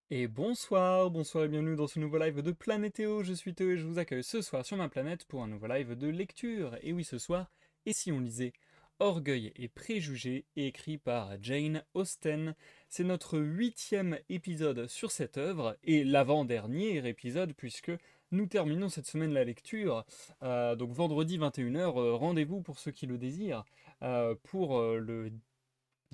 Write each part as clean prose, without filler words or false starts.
Et bonsoir, bonsoir et bienvenue dans ce nouveau live de Planétéo. Je suis Théo et je vous accueille ce soir sur ma planète pour un nouveau live de lecture. Et oui, ce soir, et si on lisait Orgueil et préjugés, écrit par Jane Austen. C'est notre 8e épisode sur cette œuvre et l'avant-dernier épisode puisque nous terminons cette semaine la lecture. Donc vendredi 21h, rendez-vous pour ceux qui le désirent pour le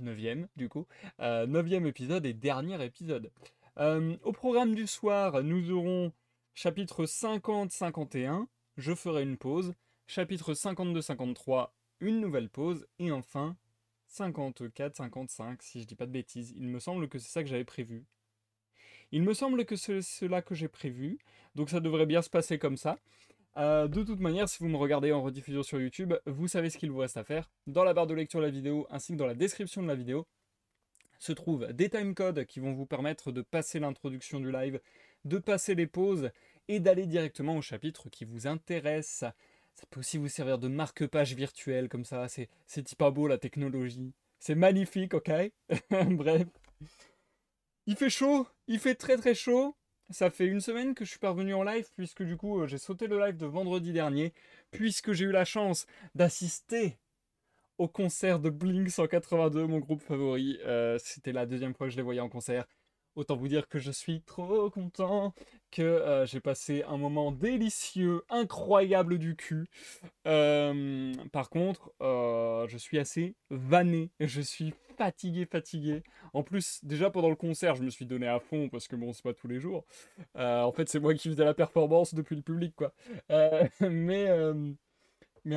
9e du coup, 9e épisode et dernier épisode. Au programme du soir, nous aurons chapitre 50-51, je ferai une pause, chapitre 52-53, une nouvelle pause, et enfin 54-55, si je dis pas de bêtises. Il me semble que c'est ça que j'avais prévu. Il me semble que c'est cela que j'ai prévu, donc ça devrait bien se passer comme ça. De toute manière, si vous me regardez en rediffusion sur YouTube, vous savez ce qu'il vous reste à faire. Dans la barre de lecture de la vidéo, ainsi que dans la description de la vidéo, se trouvent des timecodes qui vont vous permettre de passer l'introduction du live, de passer les pauses et d'aller directement au chapitre qui vous intéresse. Ça peut aussi vous servir de marque-page virtuel comme ça, c'est pas beau la technologie. C'est magnifique, ok. Bref. Il fait chaud, il fait très très chaud. Ça fait une semaine que je suis pas revenu en live puisque du coup j'ai sauté le live de vendredi dernier puisque j'ai eu la chance d'assister au concert de Blink 182, mon groupe favori. C'était la deuxième fois que je les voyais en concert. Autant vous dire que je suis trop content, que j'ai passé un moment délicieux, incroyable du cul. Par contre, je suis assez vanné, je suis fatigué. En plus, déjà pendant le concert, je me suis donné à fond parce que bon, c'est pas tous les jours. En fait, c'est moi qui faisais la performance depuis le public, quoi. Mais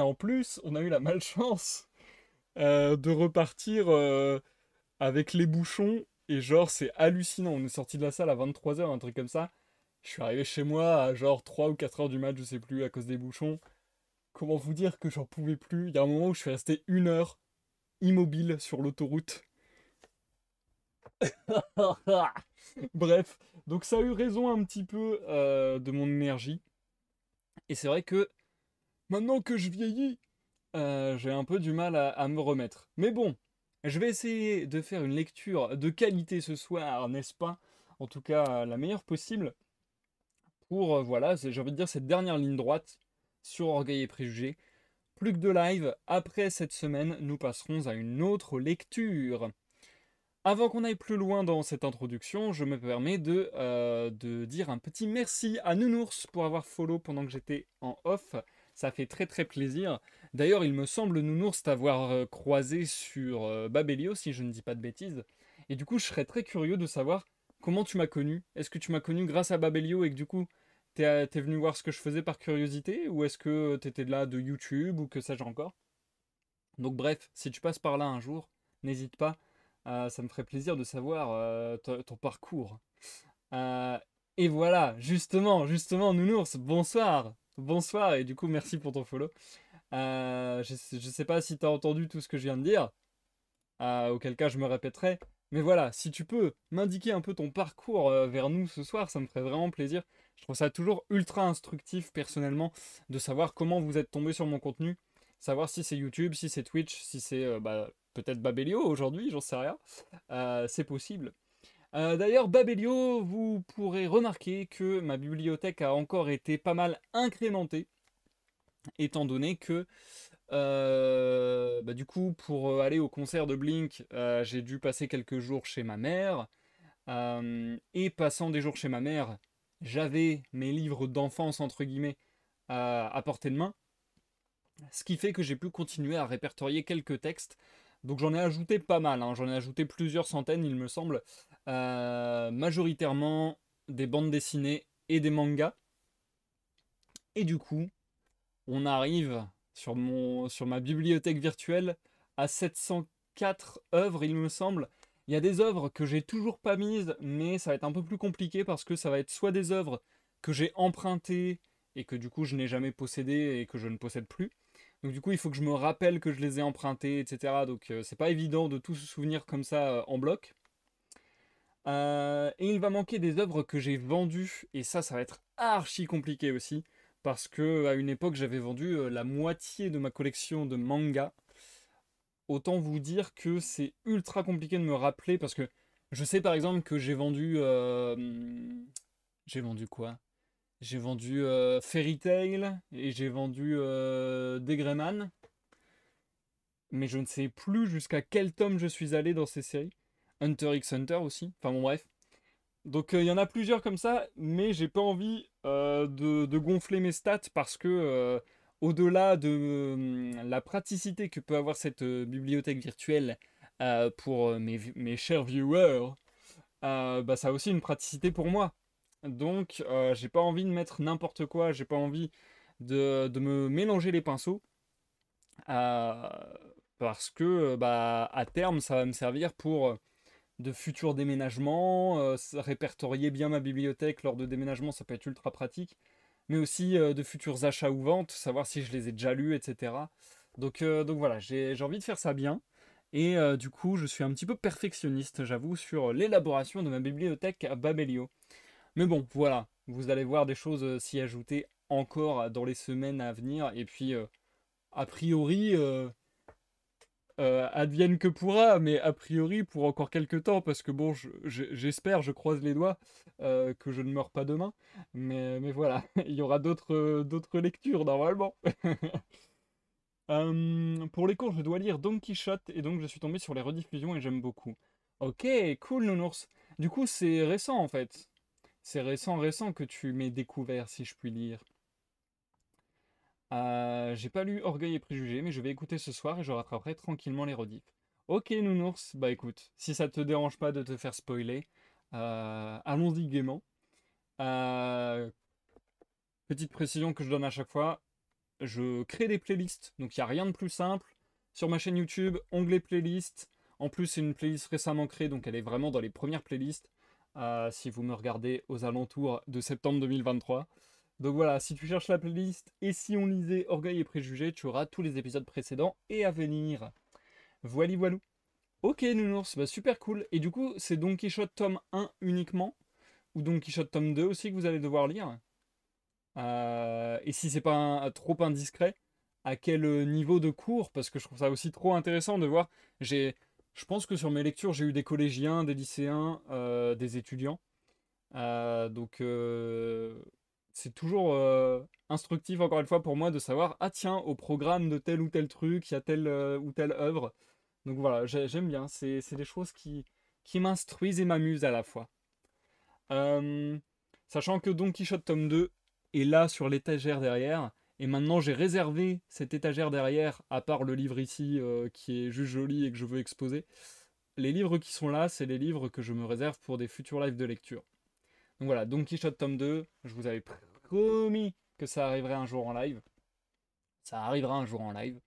en plus, on a eu la malchance de repartir avec les bouchons. Et genre, c'est hallucinant. On est sorti de la salle à 23h, un truc comme ça. Je suis arrivé chez moi à genre 3 ou 4 heures du mat, je sais plus, à cause des bouchons. Comment vous dire que j'en pouvais plus? Il y a un moment où je suis resté 1 heure immobile sur l'autoroute. Bref, donc ça a eu raison un petit peu de mon énergie. Et c'est vrai que maintenant que je vieillis, j'ai un peu du mal à me remettre. Mais bon, je vais essayer de faire une lecture de qualité ce soir, n'est-ce pas? En tout cas, la meilleure possible pour, voilà, j'ai envie de dire cette dernière ligne droite sur Orgueil et Préjugés. Plus que de live, après cette semaine, nous passerons à une autre lecture. Avant qu'on aille plus loin dans cette introduction, je me permets de dire un petit merci à Nounours pour avoir follow pendant que j'étais en off. Ça fait très très plaisir. D'ailleurs, il me semble, Nounours, t'avoir croisé sur Babelio, si je ne dis pas de bêtises. Et du coup, je serais très curieux de savoir comment tu m'as connu. Est-ce que tu m'as connu grâce à Babelio et que du coup, t'es venu voir ce que je faisais par curiosité? Ou est-ce que t'étais là de YouTube ou que sais-je encore? Donc bref, si tu passes par là un jour, n'hésite pas, ça me ferait plaisir de savoir ton parcours. Euh, et voilà, justement, Nounours, bonsoir, bonsoir, et du coup merci pour ton follow. Je sais pas si tu as entendu tout ce que je viens de dire, auquel cas je me répéterai, mais voilà, si tu peux m'indiquer un peu ton parcours vers nous ce soir, ça me ferait vraiment plaisir. Je trouve ça toujours ultra instructif personnellement de savoir comment vous êtes tombé sur mon contenu, savoir si c'est YouTube, si c'est Twitch, si c'est peut-être Babelio aujourd'hui, j'en sais rien. C'est possible. D'ailleurs, Babelio, vous pourrez remarquer que ma bibliothèque a encore été pas mal incrémentée, étant donné que du coup, pour aller au concert de Blink, j'ai dû passer quelques jours chez ma mère. Et passant des jours chez ma mère, j'avais mes livres d'enfance, entre guillemets, à portée de main. Ce qui fait que j'ai pu continuer à répertorier quelques textes. Donc j'en ai ajouté pas mal, hein. J'en ai ajouté plusieurs centaines, il me semble. Majoritairement des bandes dessinées et des mangas. Et du coup, on arrive sur ma bibliothèque virtuelle à 704 œuvres, il me semble. Il y a des œuvres que j'ai toujours pas mises, mais ça va être un peu plus compliqué parce que ça va être soit des œuvres que j'ai empruntées et que du coup je n'ai jamais possédées et que je ne possède plus. Donc du coup il faut que je me rappelle que je les ai empruntées, etc. Donc c'est pas évident de tout se souvenir comme ça en bloc. Et il va manquer des œuvres que j'ai vendues, et ça va être archi compliqué aussi, parce que à une époque j'avais vendu la moitié de ma collection de mangas. Autant vous dire que c'est ultra compliqué de me rappeler, parce que Je sais par exemple que j'ai vendu... j'ai vendu quoi? J'ai vendu Fairy Tail et j'ai vendu Degreyman, mais je ne sais plus jusqu'à quel tome je suis allé dans ces séries. Hunter x Hunter aussi, enfin bon bref. Donc il y en a plusieurs comme ça, mais j'ai pas envie de gonfler mes stats parce que au-delà de la praticité que peut avoir cette bibliothèque virtuelle pour mes chers viewers, bah, ça a aussi une praticité pour moi. Donc j'ai pas envie de mettre n'importe quoi, j'ai pas envie de me mélanger les pinceaux euh, parce que bah, à terme ça va me servir pour de futurs déménagements, répertorier bien ma bibliothèque lors de déménagements, ça peut être ultra pratique, mais aussi de futurs achats ou ventes, savoir si je les ai déjà lus, etc. Donc voilà, j'ai envie de faire ça bien, et du coup je suis un petit peu perfectionniste, j'avoue, sur l'élaboration de ma bibliothèque à Babelio. Mais bon, voilà, vous allez voir des choses s'y ajouter encore dans les semaines à venir, et puis a priori... advienne que pourra, mais a priori pour encore quelques temps, parce que bon, j'espère, je croise les doigts, que je ne meurs pas demain, mais voilà, il y aura d'autres lectures normalement. Pour les cours, je dois lire Don Quichotte, et donc je suis tombé sur les rediffusions et j'aime beaucoup. Ok, cool nounours. Du coup, c'est récent en fait. C'est récent que tu m'aies découvert, si je puis dire. J'ai pas lu Orgueil et Préjugés, mais je vais écouter ce soir et je rattraperai tranquillement les rediffs. Ok, nounours, bah écoute, si ça te dérange pas de te faire spoiler, allons-y gaiement. Euh, Petite précision que je donne à chaque fois, je crée des playlists, donc il n'y a rien de plus simple. Sur ma chaîne YouTube, onglet playlist. En plus, c'est une playlist récemment créée, donc elle est vraiment dans les premières playlists. Si vous me regardez aux alentours de septembre 2023. Donc voilà, si tu cherches la playlist et si on lisait Orgueil et Préjugés, tu auras tous les épisodes précédents et à venir. Voili voilou. Ok, nounours, bah super cool. Et du coup, c'est Don Quichotte tome 1 uniquement, ou Don Quichotte tome 2 aussi que vous allez devoir lire. Et si c'est pas trop indiscret, à quel niveau de cours? Parce que je trouve ça aussi trop intéressant de voir. Je pense que sur mes lectures, j'ai eu des collégiens, des lycéens, des étudiants. Donc c'est toujours instructif encore une fois pour moi de savoir, ah tiens, au programme de tel ou tel truc, il y a telle ou telle œuvre. Donc voilà, j'aime bien, c'est des choses qui m'instruisent et m'amusent à la fois. Euh, Sachant que Don Quichotte tome 2 est là sur l'étagère derrière, et maintenant j'ai réservé cette étagère derrière, à part le livre ici qui est juste joli et que je veux exposer. Les livres qui sont là, c'est les livres que je me réserve pour des futurs lives de lecture. Donc voilà, Don Quichotte tome 2, je vous avais promis que ça arriverait un jour en live. Ça arrivera un jour en live.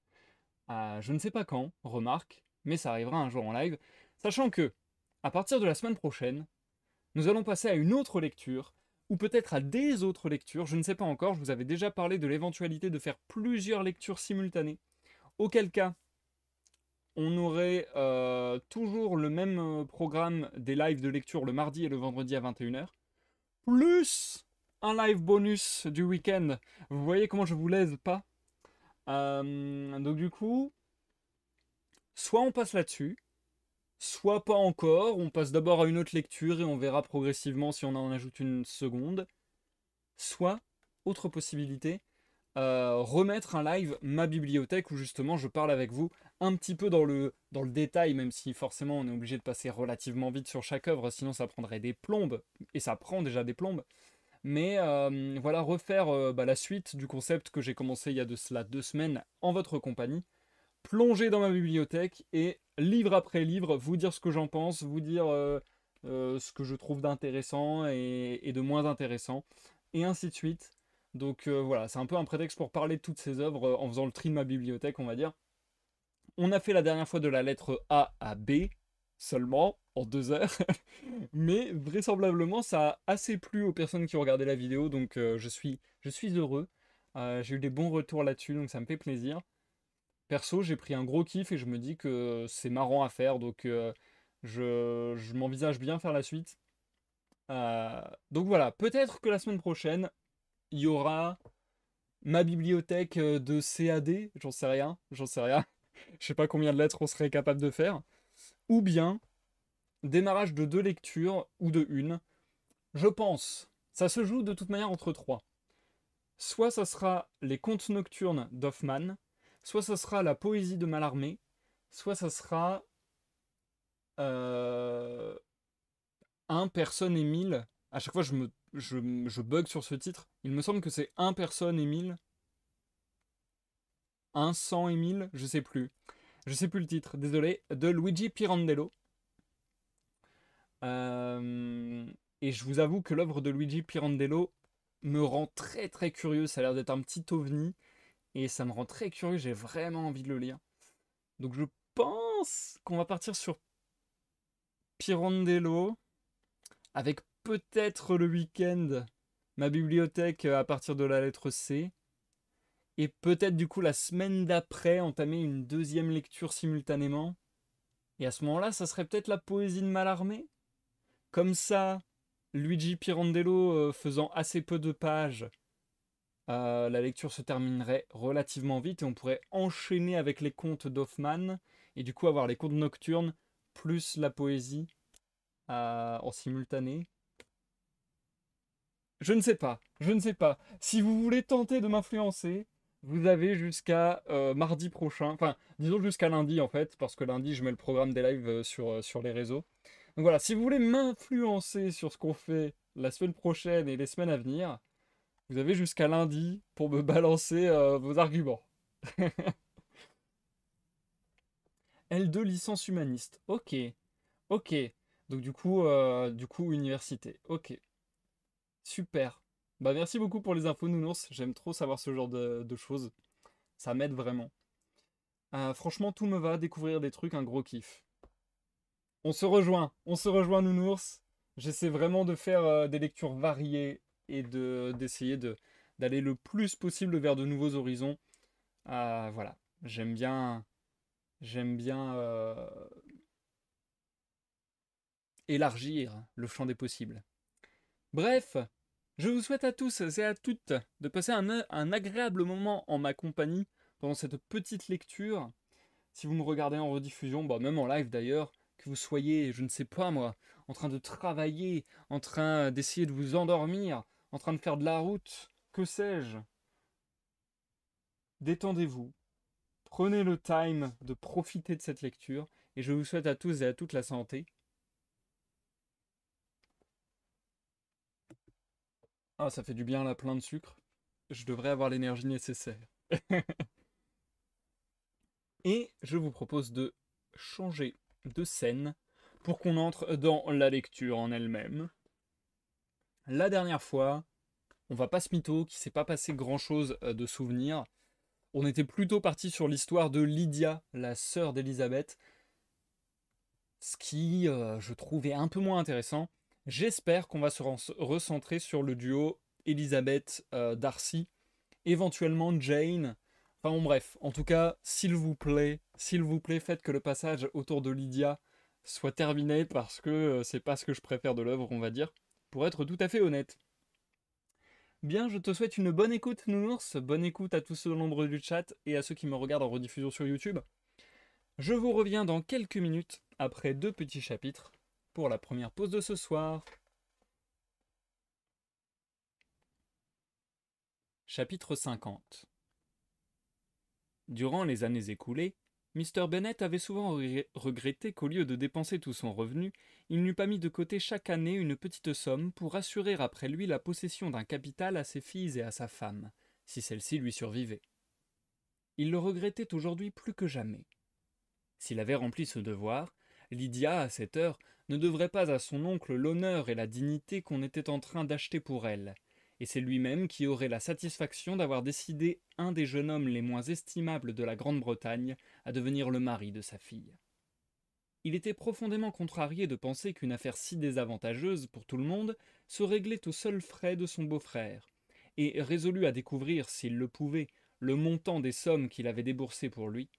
Je ne sais pas quand, remarque, mais ça arrivera un jour en live. Sachant que, à partir de la semaine prochaine, nous allons passer à une autre lecture, ou peut-être à des autres lectures, je ne sais pas encore, je vous avais déjà parlé de l'éventualité de faire plusieurs lectures simultanées. Auquel cas, on aurait toujours le même programme des lives de lecture le mardi et le vendredi à 21h. Plus un live bonus du week-end. Vous voyez comment je vous laisse pas. Donc du coup, soit on passe là-dessus, soit pas encore. On passe d'abord à une autre lecture et on verra progressivement si on en ajoute une seconde. Soit, autre possibilité, remettre un live ma bibliothèque où justement je parle avec vous un petit peu dans le détail, même si forcément on est obligé de passer relativement vite sur chaque œuvre, sinon ça prendrait des plombes, et ça prend déjà des plombes. Mais voilà, refaire bah, la suite du concept que j'ai commencé il y a de cela 2 semaines en votre compagnie, plonger dans ma bibliothèque et livre après livre, vous dire ce que j'en pense, vous dire ce que je trouve d'intéressant et de moins intéressant, et ainsi de suite. Donc voilà, c'est un peu un prétexte pour parler de toutes ces œuvres en faisant le tri de ma bibliothèque, on va dire. On a fait la dernière fois de la lettre A à B, seulement, en 2 heures. Mais vraisemblablement, ça a assez plu aux personnes qui ont regardé la vidéo, donc je suis heureux. J'ai eu des bons retours là-dessus, donc ça me fait plaisir. Perso, j'ai pris un gros kiff et je me dis que c'est marrant à faire, donc je m'envisage bien faire la suite. Donc voilà, peut-être que la semaine prochaine, il y aura ma bibliothèque de CAD, j'en sais rien. Je sais pas combien de lettres on serait capable de faire. Ou bien démarrage de 2 lectures ou de une. Je pense, ça se joue de toute manière entre 3. Soit ça sera les contes nocturnes d'Hoffmann, soit ça sera la poésie de Mallarmé, soit ça sera euh, un personne et mille. À chaque fois, je bug sur ce titre. Il me semble que c'est un personne et mille. Un cent et mille, je sais plus. Je sais plus le titre, désolé. De Luigi Pirandello. Euh, et je vous avoue que l'œuvre de Luigi Pirandello me rend très très curieux. Ça a l'air d'être un petit ovni. Et ça me rend très curieux. J'ai vraiment envie de le lire. Donc je pense qu'on va partir sur Pirandello. Avec peut-être le week-end, ma bibliothèque à partir de la lettre C. Et peut-être du coup la semaine d'après entamer une deuxième lecture simultanément. Et à ce moment-là, ça serait peut-être la poésie de Mallarmé. Comme ça, Luigi Pirandello faisant assez peu de pages, la lecture se terminerait relativement vite et on pourrait enchaîner avec les contes d'Hoffmann et du coup avoir les contes nocturnes plus la poésie en simultané. Je ne sais pas, je ne sais pas. Si vous voulez tenter de m'influencer, vous avez jusqu'à mardi prochain, enfin disons jusqu'à lundi en fait, parce que lundi je mets le programme des lives sur les réseaux. Donc voilà, si vous voulez m'influencer sur ce qu'on fait la semaine prochaine et les semaines à venir, vous avez jusqu'à lundi pour me balancer vos arguments. L2 licence humaniste. Ok, ok. Donc du coup université. Ok, super. Bah merci beaucoup pour les infos Nounours. J'aime trop savoir ce genre de choses. Ça m'aide vraiment. Franchement, tout me va. Découvrir des trucs, un gros kiff. On se rejoint Nounours. J'essaie vraiment de faire des lectures variées et d'essayer d'aller le plus possible vers de nouveaux horizons. Voilà, j'aime bien élargir le champ des possibles. Bref, je vous souhaite à tous et à toutes de passer un agréable moment en ma compagnie pendant cette petite lecture. Si vous me regardez en rediffusion, bah même en live d'ailleurs, que vous soyez, je ne sais pas moi, en train de travailler, en train d'essayer de vous endormir, en train de faire de la route, que sais-je, détendez-vous, prenez le time de profiter de cette lecture, et je vous souhaite à tous et à toutes la santé. Ah, ça fait du bien là, plein de sucre. Je devrais avoir l'énergie nécessaire. Et je vous propose de changer de scène pour qu'on entre dans la lecture en elle-même. La dernière fois, on va pas se mytho, qu'il s'est pas passé grand chose de souvenirs. On était plutôt parti sur l'histoire de Lydia, la sœur d'Elisabeth, ce qui, je trouvais un peu moins intéressant. J'espère qu'on va se recentrer sur le duo Elisabeth-Darcy, éventuellement Jane. Enfin bon, bref, en tout cas, s'il vous plaît, faites que le passage autour de Lydia soit terminé parce que c'est pas ce que je préfère de l'œuvre, on va dire, pour être tout à fait honnête. Bien, je te souhaite une bonne écoute, Nounours. Bonne écoute à tous ceux de l'ombre du chat et à ceux qui me regardent en rediffusion sur YouTube. Je vous reviens dans quelques minutes, après 2 petits chapitres, pour la première pause de ce soir. Chapitre 50. Durant les années écoulées, Mr. Bennet avait souvent regretté qu'au lieu de dépenser tout son revenu, il n'eût pas mis de côté chaque année une petite somme pour assurer après lui la possession d'un capital à ses filles et à sa femme, si celle-ci lui survivait. Il le regrettait aujourd'hui plus que jamais. S'il avait rempli ce devoir, Lydia, à cette heure, ne devrait pas à son oncle l'honneur et la dignité qu'on était en train d'acheter pour elle, et c'est lui-même qui aurait la satisfaction d'avoir décidé un des jeunes hommes les moins estimables de la Grande-Bretagne à devenir le mari de sa fille. Il était profondément contrarié de penser qu'une affaire si désavantageuse pour tout le monde se réglait aux seuls frais de son beau-frère, et résolu à découvrir, s'il le pouvait, le montant des sommes qu'il avait déboursées pour lui,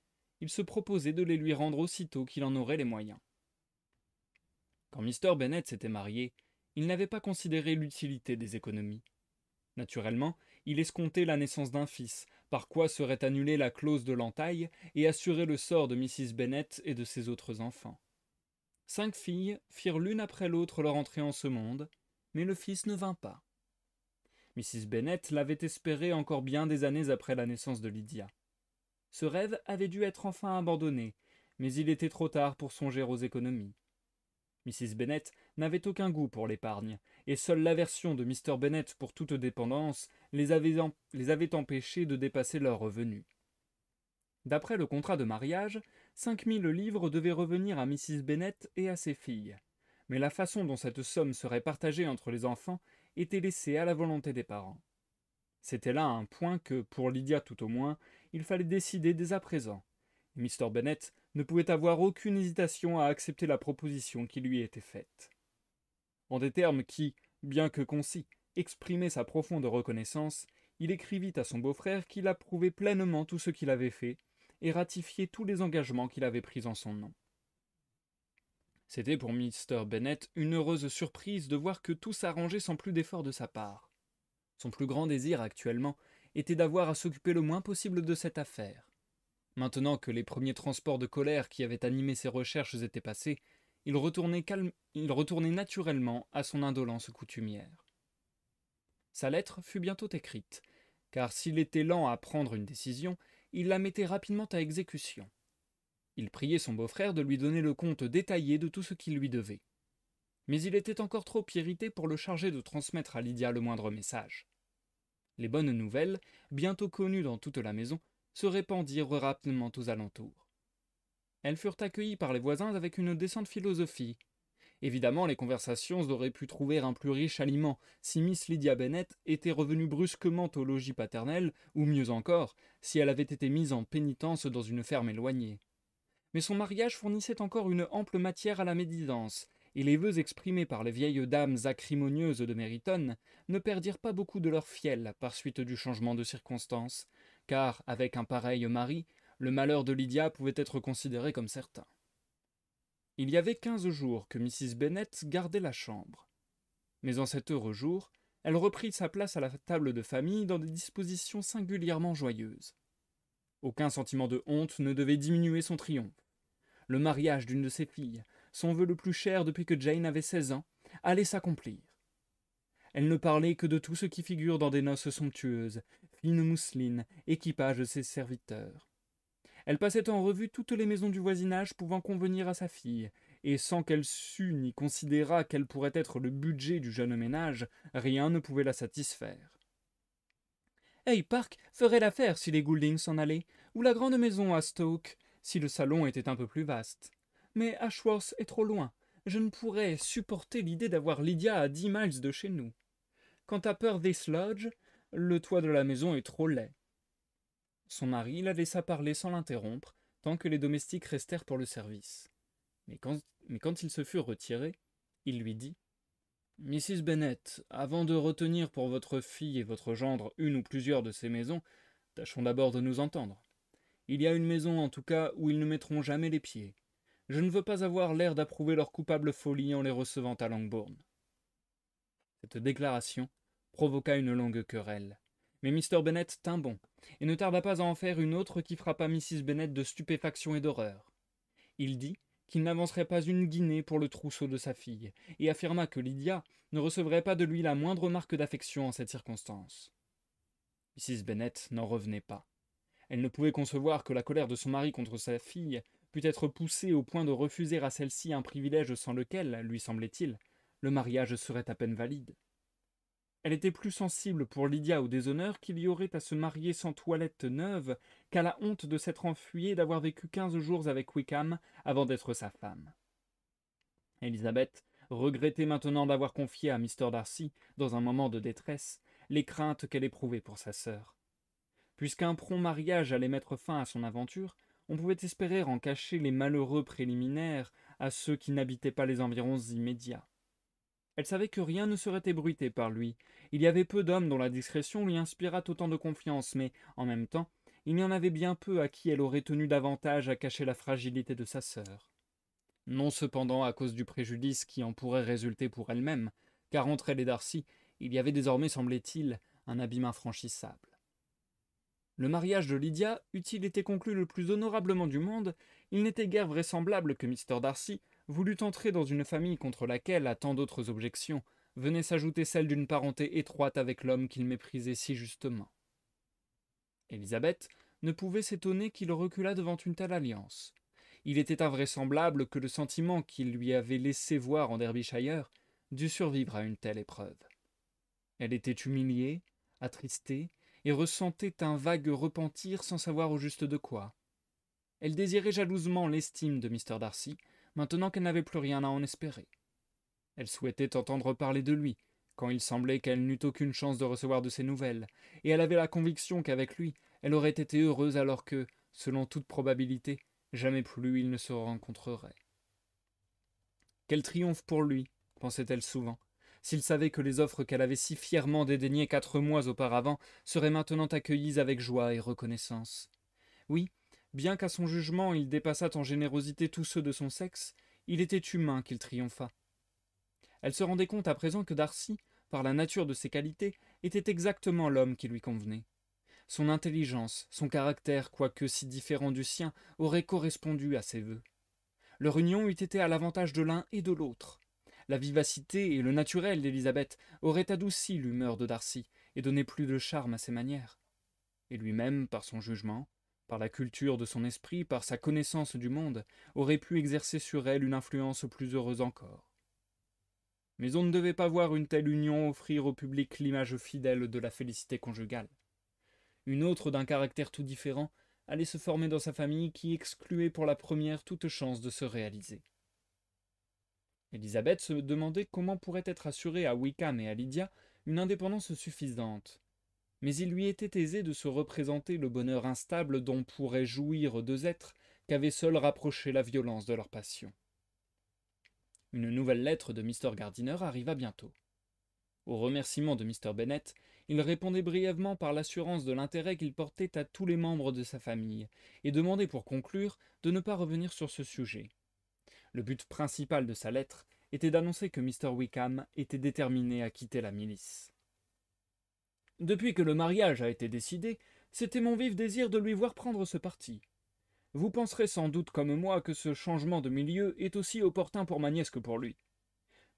il se proposait de les lui rendre aussitôt qu'il en aurait les moyens. Quand Mr. Bennet s'était marié, il n'avait pas considéré l'utilité des économies. Naturellement, il escomptait la naissance d'un fils, par quoi serait annulée la clause de l'entaille et assuré le sort de Mrs. Bennet et de ses autres enfants. 5 filles firent l'une après l'autre leur entrée en ce monde, mais le fils ne vint pas. Mrs. Bennet l'avait espéré encore bien des années après la naissance de Lydia. Ce rêve avait dû être enfin abandonné, mais il était trop tard pour songer aux économies. Mrs. Bennet n'avait aucun goût pour l'épargne, et seule l'aversion de Mr. Bennet pour toute dépendance les avait empêchés de dépasser leurs revenus. D'après le contrat de mariage, 5000 livres devaient revenir à Mrs. Bennet et à ses filles, mais la façon dont cette somme serait partagée entre les enfants était laissée à la volonté des parents. C'était là un point que, pour Lydia tout au moins, il fallait décider dès à présent. Et Mr. Bennet ne pouvait avoir aucune hésitation à accepter la proposition qui lui était faite. En des termes qui, bien que concis, exprimaient sa profonde reconnaissance, il écrivit à son beau-frère qu'il approuvait pleinement tout ce qu'il avait fait et ratifiait tous les engagements qu'il avait pris en son nom. C'était pour Mr. Bennet une heureuse surprise de voir que tout s'arrangeait sans plus d'effort de sa part. Son plus grand désir actuellement était d'avoir à s'occuper le moins possible de cette affaire. Maintenant que les premiers transports de colère qui avaient animé ses recherches étaient passés, il retournait naturellement à son indolence coutumière. Sa lettre fut bientôt écrite, car s'il était lent à prendre une décision, il la mettait rapidement à exécution. Il priait son beau-frère de lui donner le compte détaillé de tout ce qu'il lui devait. Mais il était encore trop irrité pour le charger de transmettre à Lydia le moindre message. Les bonnes nouvelles, bientôt connues dans toute la maison, se répandirent rapidement aux alentours. Elles furent accueillies par les voisins avec une décente philosophie. Évidemment, les conversations auraient pu trouver un plus riche aliment si Miss Lydia Bennet était revenue brusquement au logis paternel, ou mieux encore, si elle avait été mise en pénitence dans une ferme éloignée. Mais son mariage fournissait encore une ample matière à la médisance, et les vœux exprimés par les vieilles dames acrimonieuses de Meryton ne perdirent pas beaucoup de leur fiel par suite du changement de circonstances, car, avec un pareil mari, le malheur de Lydia pouvait être considéré comme certain. Il y avait 15 jours que Mrs. Bennet gardait la chambre. Mais en cet heureux jour, elle reprit sa place à la table de famille dans des dispositions singulièrement joyeuses. Aucun sentiment de honte ne devait diminuer son triomphe. Le mariage d'une de ses filles, son vœu le plus cher depuis que Jane avait 16 ans, allait s'accomplir. Elle ne parlait que de tout ce qui figure dans des noces somptueuses, fines mousselines, équipage de ses serviteurs. Elle passait en revue toutes les maisons du voisinage pouvant convenir à sa fille, et sans qu'elle sût ni considérât quel pourrait être le budget du jeune ménage, rien ne pouvait la satisfaire. Hay Park ferait l'affaire si les Goulding s'en allaient, ou la grande maison à Stoke, si le salon était un peu plus vaste. Mais Ashworth est trop loin. Je ne pourrais supporter l'idée d'avoir Lydia à 10 miles de chez nous. Quant à Purvis Lodge, le toit de la maison est trop laid. Son mari la laissa parler sans l'interrompre, tant que les domestiques restèrent pour le service. Mais quand ils se furent retirés, il lui dit « Mrs. Bennet, avant de retenir pour votre fille et votre gendre une ou plusieurs de ces maisons, tâchons d'abord de nous entendre. Il y a une maison, en tout cas, où ils ne mettront jamais les pieds. Je ne veux pas avoir l'air d'approuver leur coupable folie en les recevant à Langbourn. » Cette déclaration provoqua une longue querelle. Mais Mr. Bennet tint bon, et ne tarda pas à en faire une autre qui frappa Mrs. Bennet de stupéfaction et d'horreur. Il dit qu'il n'avancerait pas une guinée pour le trousseau de sa fille, et affirma que Lydia ne recevrait pas de lui la moindre marque d'affection en cette circonstance. Mrs. Bennet n'en revenait pas. Elle ne pouvait concevoir que la colère de son mari contre sa fille pût être poussée au point de refuser à celle-ci un privilège sans lequel, lui semblait-il, le mariage serait à peine valide. Elle était plus sensible pour Lydia au déshonneur qu'il y aurait à se marier sans toilette neuve qu'à la honte de s'être enfuie et d'avoir vécu 15 jours avec Wickham avant d'être sa femme. Élisabeth regrettait maintenant d'avoir confié à Mr. Darcy, dans un moment de détresse, les craintes qu'elle éprouvait pour sa sœur. Puisqu'un prompt mariage allait mettre fin à son aventure, on pouvait espérer en cacher les malheureux préliminaires à ceux qui n'habitaient pas les environs immédiats. Elle savait que rien ne serait ébruité par lui. Il y avait peu d'hommes dont la discrétion lui inspirât autant de confiance, mais, en même temps, il y en avait bien peu à qui elle aurait tenu davantage à cacher la fragilité de sa sœur. Non cependant à cause du préjudice qui en pourrait résulter pour elle-même, car entre elle et Darcy, il y avait désormais, semblait-il, un abîme infranchissable. Le mariage de Lydia eût-il été conclu le plus honorablement du monde, il n'était guère vraisemblable que Mr. Darcy, voulut entrer dans une famille contre laquelle, à tant d'autres objections, venait s'ajouter celle d'une parenté étroite avec l'homme qu'il méprisait si justement. Élisabeth ne pouvait s'étonner qu'il reculât devant une telle alliance. Il était invraisemblable que le sentiment qu'il lui avait laissé voir en Derbyshire dût survivre à une telle épreuve. Elle était humiliée, attristée, et ressentait un vague repentir sans savoir au juste de quoi. Elle désirait jalousement l'estime de Mr. Darcy, maintenant qu'elle n'avait plus rien à en espérer. Elle souhaitait entendre parler de lui, quand il semblait qu'elle n'eût aucune chance de recevoir de ses nouvelles, et elle avait la conviction qu'avec lui, elle aurait été heureuse alors que, selon toute probabilité, jamais plus ils ne se rencontreraient. Quel triomphe pour lui, pensait-elle souvent, s'il savait que les offres qu'elle avait si fièrement dédaignées 4 mois auparavant seraient maintenant accueillies avec joie et reconnaissance. Oui, bien qu'à son jugement il dépassât en générosité tous ceux de son sexe, il était humain qu'il triompha. Elle se rendait compte à présent que Darcy, par la nature de ses qualités, était exactement l'homme qui lui convenait. Son intelligence, son caractère, quoique si différent du sien, auraient correspondu à ses vœux. Leur union eût été à l'avantage de l'un et de l'autre. La vivacité et le naturel d'Élisabeth auraient adouci l'humeur de Darcy et donné plus de charme à ses manières. Et lui-même, par son jugement, par la culture de son esprit, par sa connaissance du monde, aurait pu exercer sur elle une influence plus heureuse encore. Mais on ne devait pas voir une telle union offrir au public l'image fidèle de la félicité conjugale. Une autre d'un caractère tout différent allait se former dans sa famille qui excluait pour la première toute chance de se réaliser. Élisabeth se demandait comment pourrait être assurée à Wickham et à Lydia une indépendance suffisante. Mais il lui était aisé de se représenter le bonheur instable dont pourraient jouir 2 êtres qu'avait seul rapproché la violence de leur passion. Une nouvelle lettre de Mr. Gardiner arriva bientôt. Au remerciement de Mr. Bennet, il répondait brièvement par l'assurance de l'intérêt qu'il portait à tous les membres de sa famille, et demandait pour conclure de ne pas revenir sur ce sujet. Le but principal de sa lettre était d'annoncer que Mr. Wickham était déterminé à quitter la milice. Depuis que le mariage a été décidé, c'était mon vif désir de lui voir prendre ce parti. Vous penserez sans doute comme moi que ce changement de milieu est aussi opportun pour ma nièce que pour lui.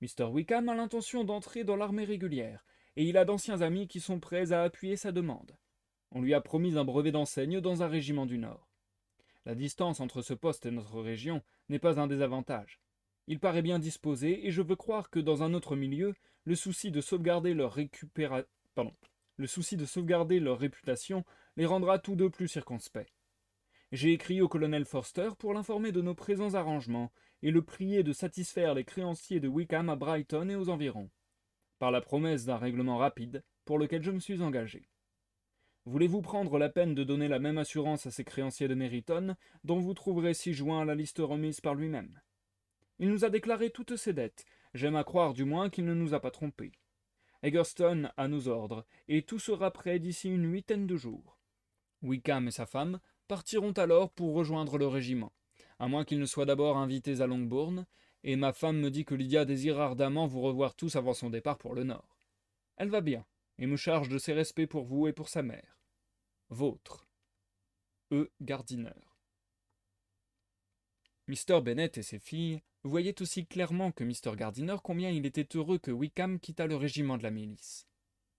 Mr. Wickham a l'intention d'entrer dans l'armée régulière, et il a d'anciens amis qui sont prêts à appuyer sa demande. On lui a promis un brevet d'enseigne dans un régiment du Nord. La distance entre ce poste et notre région n'est pas un désavantage. Il paraît bien disposé, et je veux croire que dans un autre milieu, le souci de sauvegarder leur réputation les rendra tous deux plus circonspects. J'ai écrit au colonel Forster pour l'informer de nos présents arrangements et le prier de satisfaire les créanciers de Wickham à Brighton et aux environs, par la promesse d'un règlement rapide pour lequel je me suis engagé. Voulez-vous prendre la peine de donner la même assurance à ces créanciers de Meryton, dont vous trouverez ci-joint la liste remise par lui-même? Il nous a déclaré toutes ses dettes, j'aime à croire du moins qu'il ne nous a pas trompés. Egerton a nos ordres, et tout sera prêt d'ici une 8aine de jours. Wickham et sa femme partiront alors pour rejoindre le régiment, à moins qu'ils ne soient d'abord invités à Longbourn, et ma femme me dit que Lydia désire ardemment vous revoir tous avant son départ pour le Nord. Elle va bien, et me charge de ses respects pour vous et pour sa mère. Vôtre, E. Gardiner. Mr. Bennet et ses filles voyaient aussi clairement que Mr. Gardiner combien il était heureux que Wickham quittât le régiment de la milice.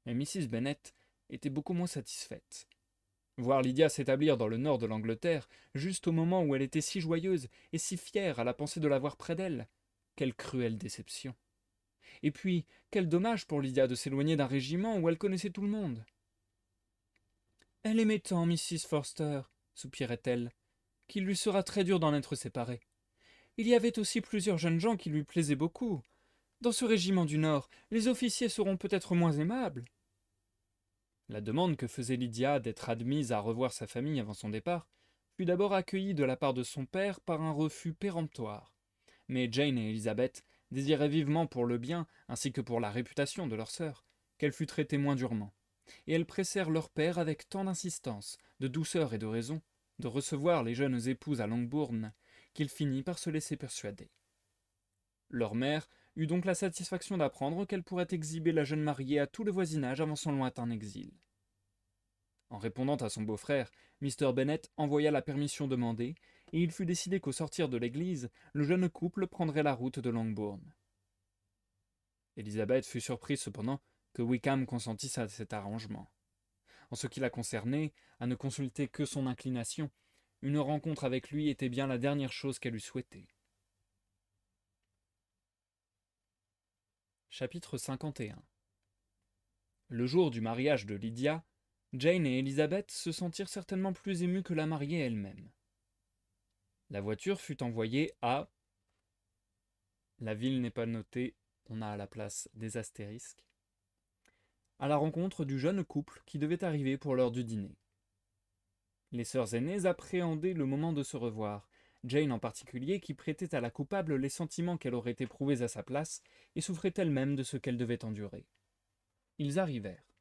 Mais Mrs. Bennet était beaucoup moins satisfaite. Voir Lydia s'établir dans le nord de l'Angleterre, juste au moment où elle était si joyeuse et si fière à la pensée de la voir près d'elle, quelle cruelle déception. Et puis, quel dommage pour Lydia de s'éloigner d'un régiment où elle connaissait tout le monde. « Elle aimait tant Mrs. Forster, soupirait-elle, qu'il lui sera très dur d'en être séparée. Il y avait aussi plusieurs jeunes gens qui lui plaisaient beaucoup. Dans ce régiment du Nord, les officiers seront peut-être moins aimables. » La demande que faisait Lydia d'être admise à revoir sa famille avant son départ fut d'abord accueillie de la part de son père par un refus péremptoire. Mais Jane et Elizabeth désiraient vivement pour le bien, ainsi que pour la réputation de leur sœur, qu'elle fût traitée moins durement, et elles pressèrent leur père avec tant d'insistance, de douceur et de raison, de recevoir les jeunes épouses à Longbourn, qu'il finit par se laisser persuader. Leur mère eut donc la satisfaction d'apprendre qu'elle pourrait exhiber la jeune mariée à tout le voisinage avant son lointain exil. En répondant à son beau-frère, Mr. Bennet envoya la permission demandée, et il fut décidé qu'au sortir de l'église, le jeune couple prendrait la route de Longbourn. Élisabeth fut surprise cependant que Wickham consentisse à cet arrangement. En ce qui la concernait, à ne consulter que son inclination, une rencontre avec lui était bien la dernière chose qu'elle eût souhaitée. Chapitre 51. Le jour du mariage de Lydia, Jane et Elizabeth se sentirent certainement plus émues que la mariée elle-même. La voiture fut envoyée à... La ville n'est pas notée, on a à la place des astérisques. À la rencontre du jeune couple qui devait arriver pour l'heure du dîner. Les sœurs aînées appréhendaient le moment de se revoir, Jane en particulier qui prêtait à la coupable les sentiments qu'elle aurait éprouvés à sa place et souffrait elle-même de ce qu'elle devait endurer. Ils arrivèrent.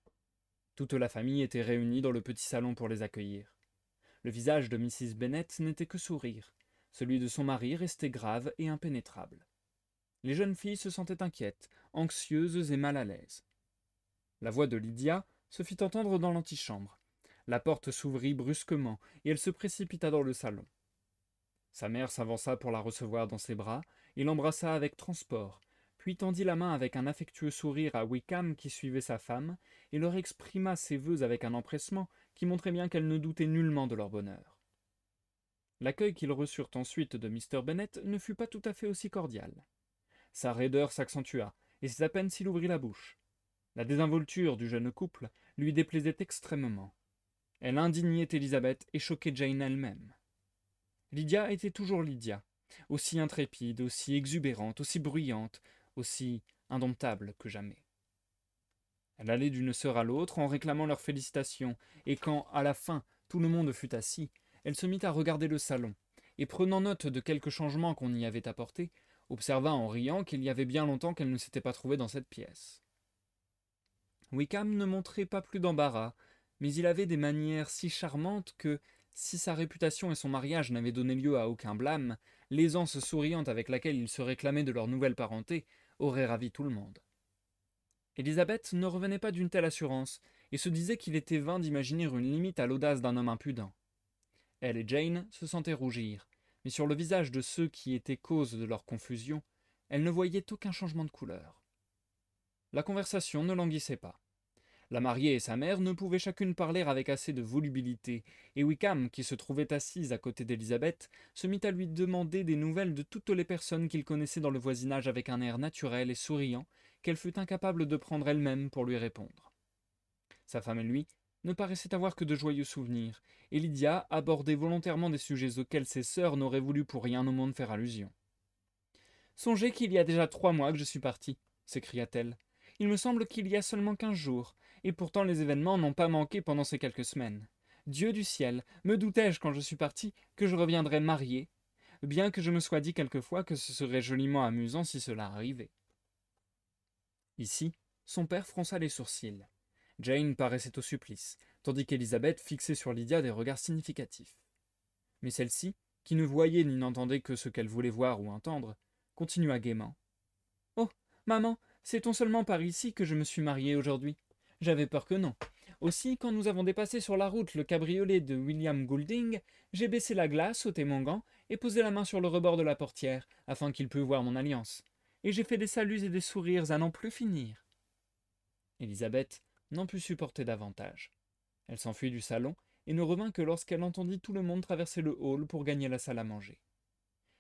Toute la famille était réunie dans le petit salon pour les accueillir. Le visage de Mrs. Bennet n'était que sourire, celui de son mari restait grave et impénétrable. Les jeunes filles se sentaient inquiètes, anxieuses et mal à l'aise. La voix de Lydia se fit entendre dans l'antichambre. La porte s'ouvrit brusquement, et elle se précipita dans le salon. Sa mère s'avança pour la recevoir dans ses bras, et l'embrassa avec transport, puis tendit la main avec un affectueux sourire à Wickham qui suivait sa femme, et leur exprima ses vœux avec un empressement qui montrait bien qu'elle ne doutait nullement de leur bonheur. L'accueil qu'ils reçurent ensuite de Mr. Bennet ne fut pas tout à fait aussi cordial. Sa raideur s'accentua, et c'est à peine s'il ouvrit la bouche. La désinvolture du jeune couple lui déplaisait extrêmement. Elle indignait Élisabeth et choquait Jane elle-même. Lydia était toujours Lydia, aussi intrépide, aussi exubérante, aussi bruyante, aussi indomptable que jamais. Elle allait d'une sœur à l'autre en réclamant leurs félicitations, et quand, à la fin, tout le monde fut assis, elle se mit à regarder le salon, et prenant note de quelques changements qu'on y avait apportés, observa en riant qu'il y avait bien longtemps qu'elle ne s'était pas trouvée dans cette pièce. Wickham ne montrait pas plus d'embarras, mais il avait des manières si charmantes que, si sa réputation et son mariage n'avaient donné lieu à aucun blâme, l'aisance souriante avec laquelle il se réclamait de leur nouvelle parenté aurait ravi tout le monde. Élisabeth ne revenait pas d'une telle assurance, et se disait qu'il était vain d'imaginer une limite à l'audace d'un homme impudent. Elle et Jane se sentaient rougir, mais sur le visage de ceux qui étaient cause de leur confusion, elles ne voyaient aucun changement de couleur. La conversation ne languissait pas. La mariée et sa mère ne pouvaient chacune parler avec assez de volubilité, et Wickham, qui se trouvait assise à côté d'Élisabeth, se mit à lui demander des nouvelles de toutes les personnes qu'il connaissait dans le voisinage avec un air naturel et souriant, qu'elle fut incapable de prendre elle-même pour lui répondre. Sa femme et lui ne paraissaient avoir que de joyeux souvenirs, et Lydia abordait volontairement des sujets auxquels ses sœurs n'auraient voulu pour rien au monde faire allusion. « Songez qu'il y a déjà 3 mois que je suis partie, s'écria-t-elle. Il me semble qu'il y a seulement 15 jours, et pourtant les événements n'ont pas manqué pendant ces quelques semaines. Dieu du ciel, me doutais-je quand je suis partie que je reviendrais mariée, bien que je me sois dit quelquefois que ce serait joliment amusant si cela arrivait. » Ici, son père fronça les sourcils. Jane paraissait au supplice, tandis qu'Élisabeth fixait sur Lydia des regards significatifs. Mais celle-ci, qui ne voyait ni n'entendait que ce qu'elle voulait voir ou entendre, continua gaiement. « Oh, maman, sait-on seulement par ici que je me suis mariée aujourd'hui ? J'avais peur que non. Aussi, quand nous avons dépassé sur la route le cabriolet de William Goulding, j'ai baissé la glace, ôté mon gant, et posé la main sur le rebord de la portière, afin qu'il pût voir mon alliance. Et j'ai fait des saluts et des sourires à n'en plus finir. » Élisabeth n'en put supporter davantage. Elle s'enfuit du salon, et ne revint que lorsqu'elle entendit tout le monde traverser le hall pour gagner la salle à manger.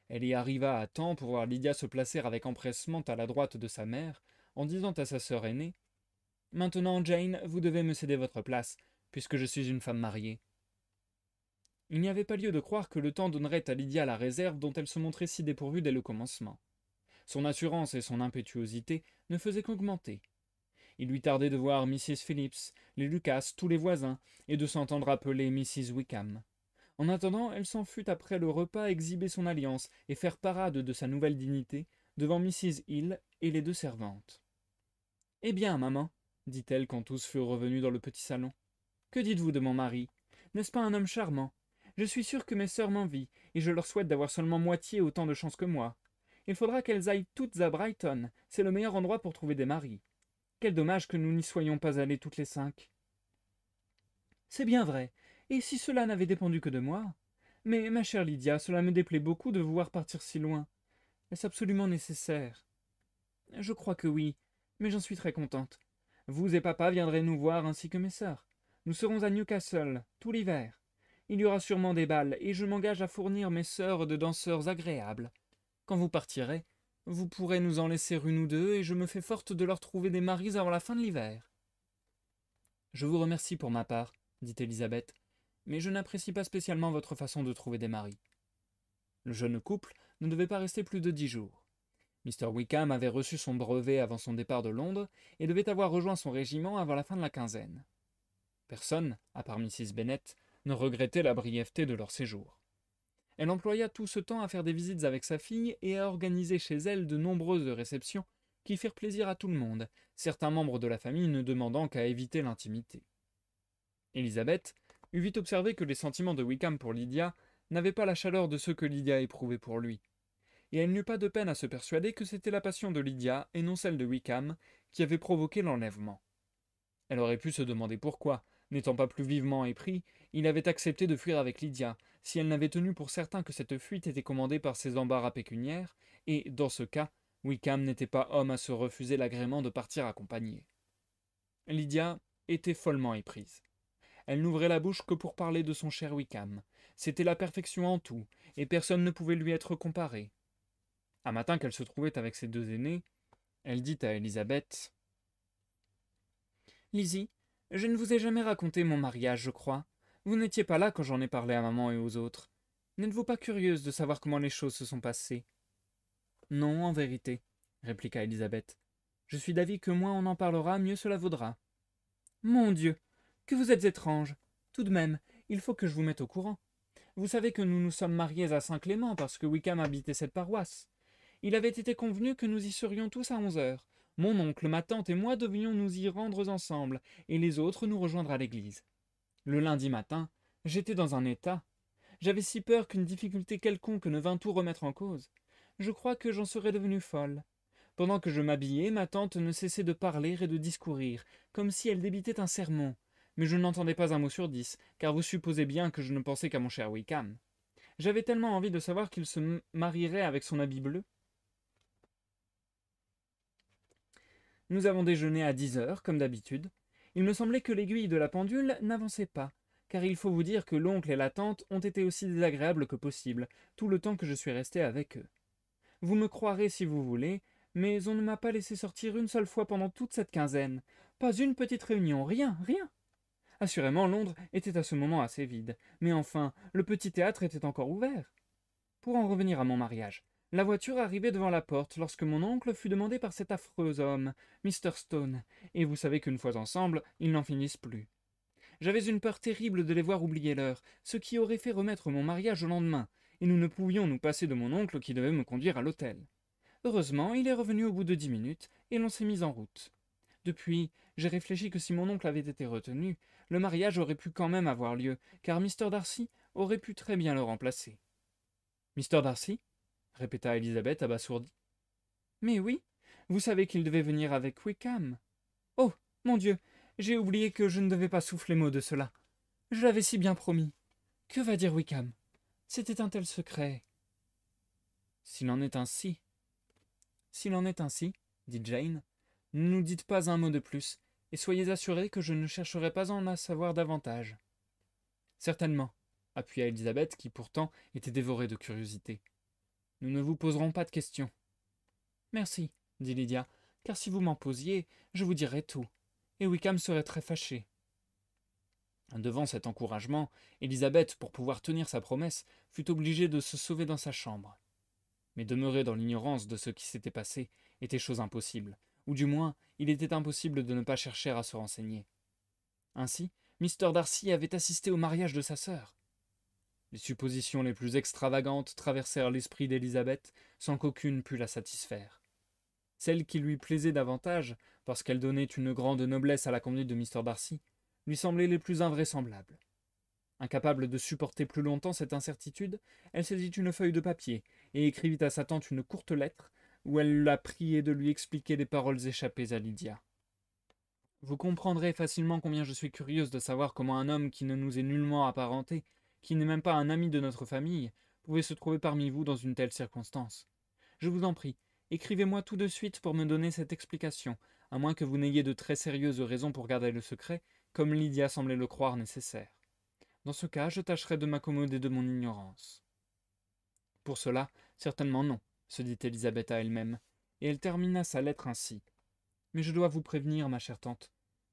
Elle y arriva à temps pour voir Lydia se placer avec empressement à la droite de sa mère, en disant à sa sœur aînée « Maintenant, Jane, vous devez me céder votre place, puisque je suis une femme mariée. » Il n'y avait pas lieu de croire que le temps donnerait à Lydia la réserve dont elle se montrait si dépourvue dès le commencement. Son assurance et son impétuosité ne faisaient qu'augmenter. Il lui tardait de voir Mrs. Phillips, les Lucas, tous les voisins, et de s'entendre appeler Mrs. Wickham. En attendant, elle s'en fut après le repas exhiber son alliance et faire parade de sa nouvelle dignité devant Mrs. Hill et les 2 servantes. « Eh bien, maman, dit-elle quand tous furent revenus dans le petit salon, que dites-vous de mon mari? N'est-ce pas un homme charmant? Je suis sûre que mes sœurs m'envient, et je leur souhaite d'avoir seulement moitié autant de chance que moi. Il faudra qu'elles aillent toutes à Brighton, c'est le meilleur endroit pour trouver des maris. Quel dommage que nous n'y soyons pas allées toutes les 5. » « C'est bien vrai, et si cela n'avait dépendu que de moi, Mais, ma chère Lydia, cela me déplaît beaucoup de vous voir partir si loin. Est-ce absolument nécessaire? Je crois que oui, mais j'en suis très contente. Vous et papa viendrez nous voir ainsi que mes sœurs. Nous serons à Newcastle, tout l'hiver. Il y aura sûrement des bals, et je m'engage à fournir mes sœurs de danseurs agréables. Quand vous partirez, vous pourrez nous en laisser une ou deux, et je me fais forte de leur trouver des maris avant la fin de l'hiver. Je vous remercie pour ma part, dit Élisabeth, mais je n'apprécie pas spécialement votre façon de trouver des maris. Le jeune couple ne devait pas rester plus de 10 jours. Mr. Wickham avait reçu son brevet avant son départ de Londres et devait avoir rejoint son régiment avant la fin de la quinzaine. Personne, à part Mrs. Bennet, ne regrettait la brièveté de leur séjour. Elle employa tout ce temps à faire des visites avec sa fille et à organiser chez elle de nombreuses réceptions qui firent plaisir à tout le monde, certains membres de la famille ne demandant qu'à éviter l'intimité. Élisabeth eut vite observé que les sentiments de Wickham pour Lydia n'avaient pas la chaleur de ceux que Lydia éprouvait pour lui, et elle n'eut pas de peine à se persuader que c'était la passion de Lydia et non celle de Wickham qui avait provoqué l'enlèvement. Elle aurait pu se demander pourquoi, n'étant pas plus vivement épris, il avait accepté de fuir avec Lydia, si elle n'avait tenu pour certain que cette fuite était commandée par ses embarras pécuniaires, et, dans ce cas, Wickham n'était pas homme à se refuser l'agrément de partir accompagné. Lydia était follement éprise. Elle n'ouvrait la bouche que pour parler de son cher Wickham. C'était la perfection en tout, et personne ne pouvait lui être comparé. Un matin qu'elle se trouvait avec ses deux aînés, elle dit à Élisabeth « Lizzie, je ne vous ai jamais raconté mon mariage, je crois. Vous n'étiez pas là quand j'en ai parlé à maman et aux autres. N'êtes-vous pas curieuse de savoir comment les choses se sont passées ?»« Non, en vérité, » répliqua Élisabeth. « Je suis d'avis que moins on en parlera, mieux cela vaudra. »« Mon Dieu, que vous êtes étrange. Tout de même, il faut que je vous mette au courant. Vous savez que nous nous sommes mariés à Saint-Clément parce que Wickham habitait cette paroisse. Il avait été convenu que nous y serions tous à 11 heures. Mon oncle, ma tante et moi devions nous y rendre ensemble, et les autres nous rejoindre à l'église. Le lundi matin, j'étais dans un état. J'avais si peur qu'une difficulté quelconque ne vînt tout remettre en cause. Je crois que j'en serais devenue folle. Pendant que je m'habillais, ma tante ne cessait de parler et de discourir, comme si elle débitait un sermon. Mais je n'entendais pas un mot sur 10, car vous supposez bien que je ne pensais qu'à mon cher Wickham. J'avais tellement envie de savoir qu'il se marierait avec son habit bleu. Nous avons déjeuné à 10 heures, comme d'habitude. Il me semblait que l'aiguille de la pendule n'avançait pas, car il faut vous dire que l'oncle et la tante ont été aussi désagréables que possible, tout le temps que je suis resté avec eux. Vous me croirez si vous voulez, mais on ne m'a pas laissé sortir une seule fois pendant toute cette quinzaine. Pas une petite réunion, rien, rien. Assurément, Londres était à ce moment assez vide, mais enfin, le petit théâtre était encore ouvert. Pour en revenir à mon mariage, la voiture arrivait devant la porte lorsque mon oncle fut demandé par cet affreux homme, Mr. Stone, et vous savez qu'une fois ensemble, ils n'en finissent plus. J'avais une peur terrible de les voir oublier l'heure, ce qui aurait fait remettre mon mariage au lendemain, et nous ne pouvions nous passer de mon oncle qui devait me conduire à l'hôtel. Heureusement, il est revenu au bout de 10 minutes, et l'on s'est mis en route. Depuis, j'ai réfléchi que si mon oncle avait été retenu, le mariage aurait pu quand même avoir lieu, car Mr. Darcy aurait pu très bien le remplacer. Mr. Darcy répéta Élisabeth abasourdie. Mais oui, vous savez qu'il devait venir avec Wickham. Oh, mon Dieu, j'ai oublié que je ne devais pas souffler mot de cela. Je l'avais si bien promis. Que va dire Wickham? C'était un tel secret. S'il en est ainsi. S'il en est ainsi, dit Jane, ne nous dites pas un mot de plus, et soyez assurés que je ne chercherai pas à en savoir davantage. Certainement, appuya Élisabeth, qui pourtant était dévorée de curiosité. Nous ne vous poserons pas de questions. Merci, dit Lydia, car si vous m'en posiez, je vous dirais tout, et Wickham serait très fâché. Devant cet encouragement, Élisabeth, pour pouvoir tenir sa promesse, fut obligée de se sauver dans sa chambre. Mais demeurer dans l'ignorance de ce qui s'était passé était chose impossible, ou du moins il était impossible de ne pas chercher à se renseigner. Ainsi, Mr. Darcy avait assisté au mariage de sa sœur. Les suppositions les plus extravagantes traversèrent l'esprit d'Élisabeth sans qu'aucune pût la satisfaire. Celles qui lui plaisaient davantage, parce qu'elles donnaient une grande noblesse à la conduite de Mr. Darcy, lui semblaient les plus invraisemblables. Incapable de supporter plus longtemps cette incertitude, elle saisit une feuille de papier et écrivit à sa tante une courte lettre où elle la priait de lui expliquer les paroles échappées à Lydia. Vous comprendrez facilement combien je suis curieuse de savoir comment un homme qui ne nous est nullement apparenté qui n'est même pas un ami de notre famille, pouvait se trouver parmi vous dans une telle circonstance. Je vous en prie, écrivez-moi tout de suite pour me donner cette explication, à moins que vous n'ayez de très sérieuses raisons pour garder le secret, comme Lydia semblait le croire nécessaire. Dans ce cas, je tâcherai de m'accommoder de mon ignorance. Pour cela, certainement non, se dit Élisabeth à elle-même, et elle termina sa lettre ainsi. Mais je dois vous prévenir, ma chère tante,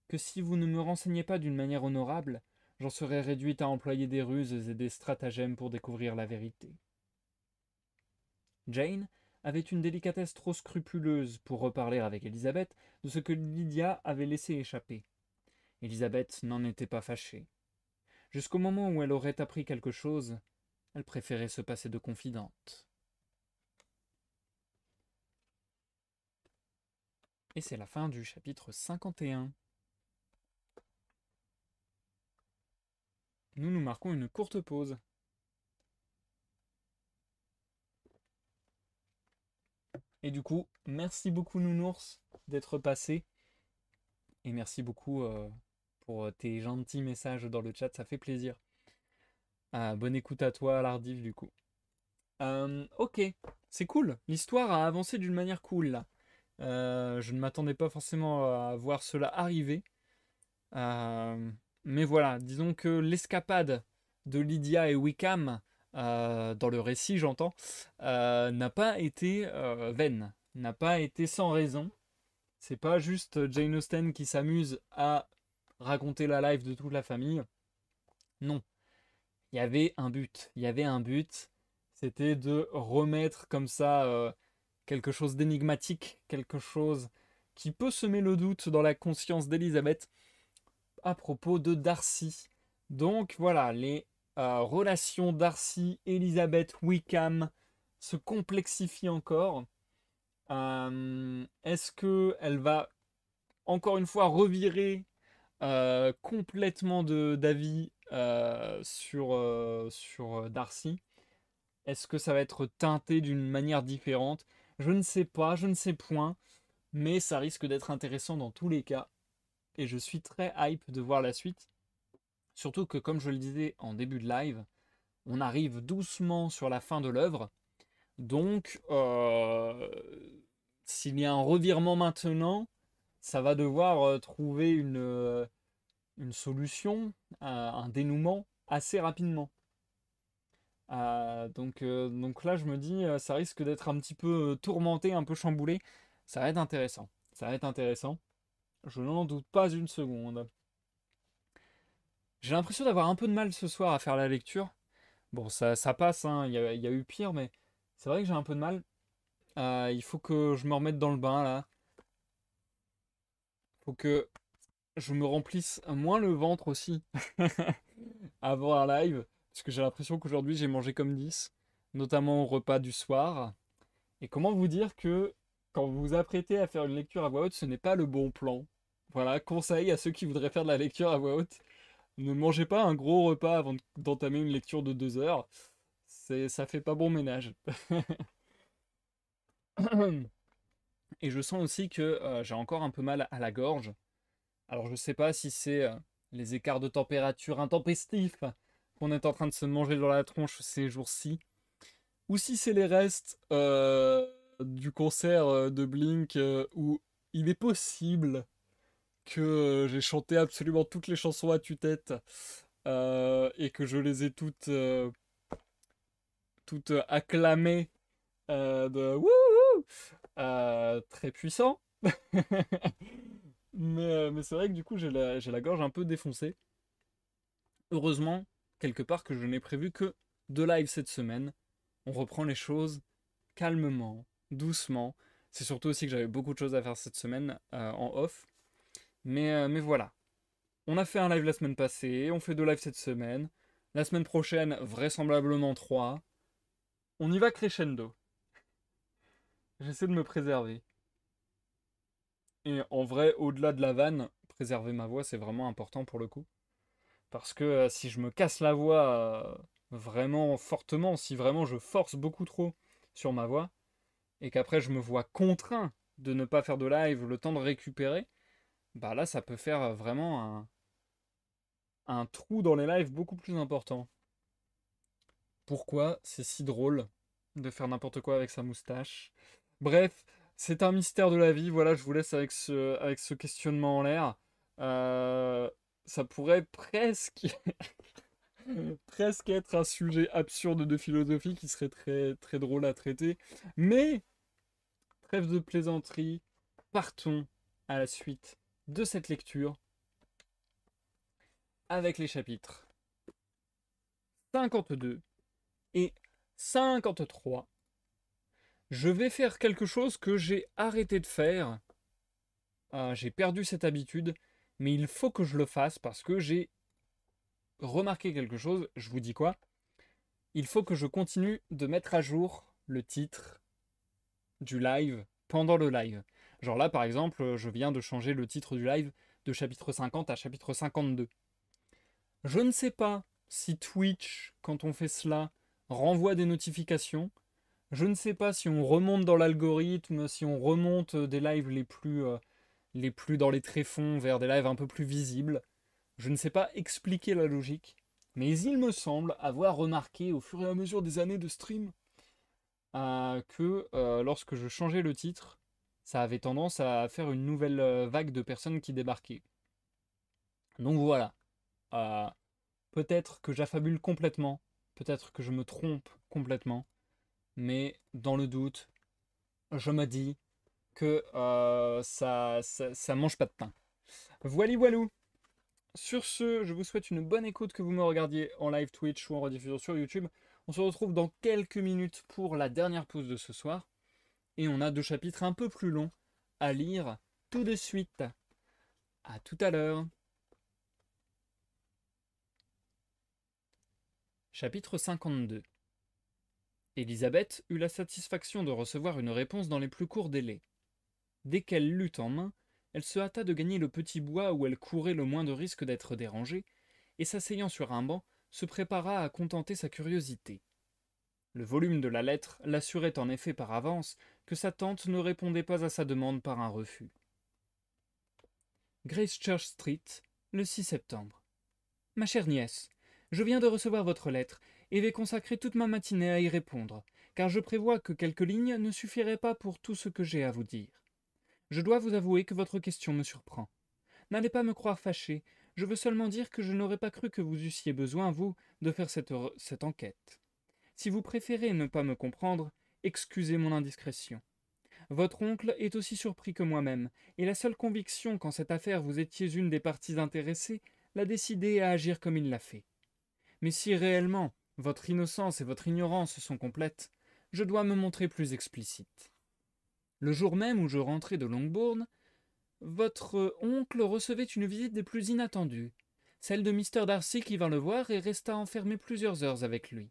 que si vous ne me renseignez pas d'une manière honorable, j'en serai réduite à employer des ruses et des stratagèmes pour découvrir la vérité. Jane avait une délicatesse trop scrupuleuse pour reparler avec Élisabeth de ce que Lydia avait laissé échapper. Élisabeth n'en était pas fâchée. Jusqu'au moment où elle aurait appris quelque chose, elle préférait se passer de confidente. Et c'est la fin du chapitre 51. Nous marquons une courte pause. Et du coup, merci beaucoup Nounours d'être passé. Et merci beaucoup pour tes gentils messages dans le chat, ça fait plaisir. Bonne écoute à toi, Lardive, du coup. Ok, c'est cool. L'histoire a avancé d'une manière cool, là. Je ne m'attendais pas forcément à voir cela arriver. Mais voilà, disons que l'escapade de Lydia et Wickham, dans le récit j'entends, n'a pas été vaine, n'a pas été sans raison. C'est pas juste Jane Austen qui s'amuse à raconter la life de toute la famille. Non, il y avait un but. Il y avait un but, c'était de remettre comme ça quelque chose d'énigmatique, quelque chose qui peut semer le doute dans la conscience d'Elisabeth à propos de Darcy. Donc voilà, les relations Darcy, Elisabeth, Wickham se complexifient encore. Est-ce qu'elle va encore une fois revirer complètement d'avis sur Darcy? Est-ce que ça va être teinté d'une manière différente? Je ne sais pas, je ne sais point, mais ça risque d'être intéressant dans tous les cas. Et je suis très hype de voir la suite. Surtout que, comme je le disais en début de live, on arrive doucement sur la fin de l'œuvre. Donc, s'il y a un revirement maintenant, ça va devoir trouver une solution, un dénouement assez rapidement. Donc là, je me dis, ça risque d'être un petit peu tourmenté, un peu chamboulé. Ça va être intéressant. Ça va être intéressant. Je n'en doute pas une seconde. J'ai l'impression d'avoir un peu de mal ce soir à faire la lecture. Bon, ça passe, hein, il y a eu pire, mais c'est vrai que j'ai un peu de mal. Il faut que je me remette dans le bain, là. Faut que je me remplisse moins le ventre aussi avant un live. Parce que j'ai l'impression qu'aujourd'hui, j'ai mangé comme 10, notamment au repas du soir. Et comment vous dire que quand vous vous apprêtez à faire une lecture à voix haute, ce n'est pas le bon plan. Voilà, conseil à ceux qui voudraient faire de la lecture à voix haute. Ne mangez pas un gros repas avant d'entamer une lecture de 2 heures. Ça fait pas bon ménage. Et je sens aussi que j'ai encore un peu mal à la gorge. Alors je sais pas si c'est les écarts de température intempestifs qu'on est en train de se manger dans la tronche ces jours-ci, ou si c'est les restes du concert de Blink où il est possible que j'ai chanté absolument toutes les chansons à tue-tête et que je les ai toutes acclamées de wouhou très puissant. Mais c'est vrai que du coup j'ai la gorge un peu défoncée. Heureusement, quelque part que je n'ai prévu que 2 lives cette semaine. On reprend les choses calmement, doucement. C'est surtout aussi que j'avais beaucoup de choses à faire cette semaine en off. Mais voilà. On a fait un live la semaine passée, on fait 2 lives cette semaine. La semaine prochaine, vraisemblablement 3. On y va crescendo. J'essaie de me préserver. Et en vrai, au-delà de la vanne, préserver ma voix, c'est vraiment important pour le coup. Parce que si je me casse la voix vraiment fortement, si vraiment je force beaucoup trop sur ma voix, et qu'après je me vois contraint de ne pas faire de live, le temps de récupérer, bah là ça peut faire vraiment un trou dans les lives beaucoup plus important. pourquoi c'est si drôle de faire n'importe quoi avec sa moustache. Bref, c'est un mystère de la vie, voilà, je vous laisse avec ce questionnement en l'air. Euh, Ça pourrait presque, presque être un sujet absurde de philosophie qui serait très, très drôle à traiter. Mais, trêve de plaisanterie, partons à la suite de cette lecture avec les chapitres 52 et 53. Je vais faire quelque chose que j'ai arrêté de faire. J'ai perdu cette habitude, mais il faut que je le fasse parce que j'ai remarqué quelque chose. Je vous dis quoi? Il faut que je continue de mettre à jour le titre du live pendant le live. Genre là, par exemple, je viens de changer le titre du live de chapitre 50 à chapitre 52. Je ne sais pas si Twitch, quand on fait cela, renvoie des notifications. Je ne sais pas si on remonte dans l'algorithme, si on remonte des lives les plus dans les tréfonds vers des lives un peu plus visibles. Je ne sais pas expliquer la logique, mais il me semble avoir remarqué au fur et à mesure des années de stream que lorsque je changeais le titre, ça avait tendance à faire une nouvelle vague de personnes qui débarquaient. Donc voilà. Euh, Peut-être que j'affabule complètement, peut-être que je me trompe complètement, mais dans le doute, je me dis que ça mange pas de pain. Voili voilou. Sur ce, je vous souhaite une bonne écoute, que vous me regardiez en live Twitch ou en rediffusion sur YouTube. On se retrouve dans quelques minutes pour la dernière pause de ce soir. Et on a 2 chapitres un peu plus longs à lire tout de suite. À tout à l'heure. Chapitre 52. Élisabeth eut la satisfaction de recevoir une réponse dans les plus courts délais. Dès qu'elle l'eut en main, elle se hâta de gagner le petit bois où elle courait le moins de risque d'être dérangée, et s'asseyant sur un banc, se prépara à contenter sa curiosité. Le volume de la lettre l'assurait en effet par avance que sa tante ne répondait pas à sa demande par un refus. Gracechurch Street, le 6 septembre. Ma chère nièce, je viens de recevoir votre lettre et vais consacrer toute ma matinée à y répondre, car je prévois que quelques lignes ne suffiraient pas pour tout ce que j'ai à vous dire. Je dois vous avouer que votre question me surprend. N'allez pas me croire fâché, je veux seulement dire que je n'aurais pas cru que vous eussiez besoin, vous, de faire cette enquête. Si vous préférez ne pas me comprendre, excusez mon indiscrétion. Votre oncle est aussi surpris que moi-même, et la seule conviction qu'en cette affaire vous étiez une des parties intéressées l'a décidé à agir comme il l'a fait. Mais si réellement votre innocence et votre ignorance sont complètes, je dois me montrer plus explicite. Le jour même où je rentrais de Longbourn, votre oncle recevait une visite des plus inattendues, celle de Mr. Darcy qui vint le voir et resta enfermé plusieurs heures avec lui.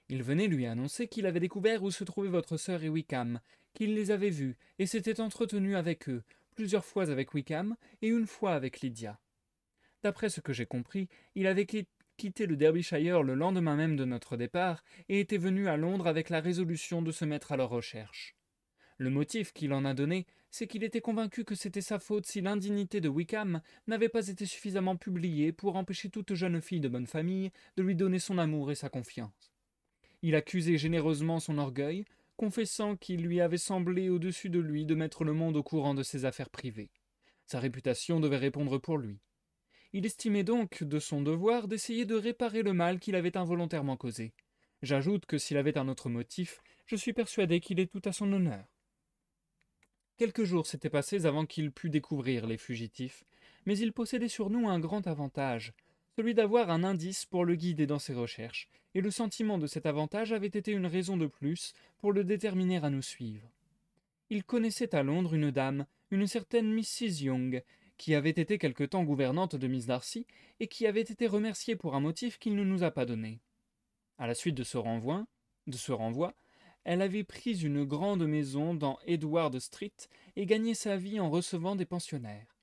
Il venait lui annoncer qu'il avait découvert où se trouvaient votre sœur et Wickham, qu'il les avait vus et s'était entretenu avec eux, plusieurs fois avec Wickham et une fois avec Lydia. D'après ce que j'ai compris, il avait quitté le Derbyshire le lendemain même de notre départ et était venu à Londres avec la résolution de se mettre à leur recherche. Le motif qu'il en a donné, c'est qu'il était convaincu que c'était sa faute si l'indignité de Wickham n'avait pas été suffisamment publiée pour empêcher toute jeune fille de bonne famille de lui donner son amour et sa confiance. Il accusait généreusement son orgueil, confessant qu'il lui avait semblé au-dessus de lui de mettre le monde au courant de ses affaires privées. Sa réputation devait répondre pour lui. Il estimait donc de son devoir d'essayer de réparer le mal qu'il avait involontairement causé. J'ajoute que s'il avait un autre motif, je suis persuadé qu'il est tout à son honneur. Quelques jours s'étaient passés avant qu'il pût découvrir les fugitifs, mais il possédait sur nous un grand avantage, celui d'avoir un indice pour le guider dans ses recherches, et le sentiment de cet avantage avait été une raison de plus pour le déterminer à nous suivre. Il connaissait à Londres une dame, une certaine Mrs. Young, qui avait été quelque temps gouvernante de Miss Darcy, et qui avait été remerciée pour un motif qu'il ne nous a pas donné. À la suite de ce renvoi, elle avait pris une grande maison dans Edward Street et gagné sa vie en recevant des pensionnaires.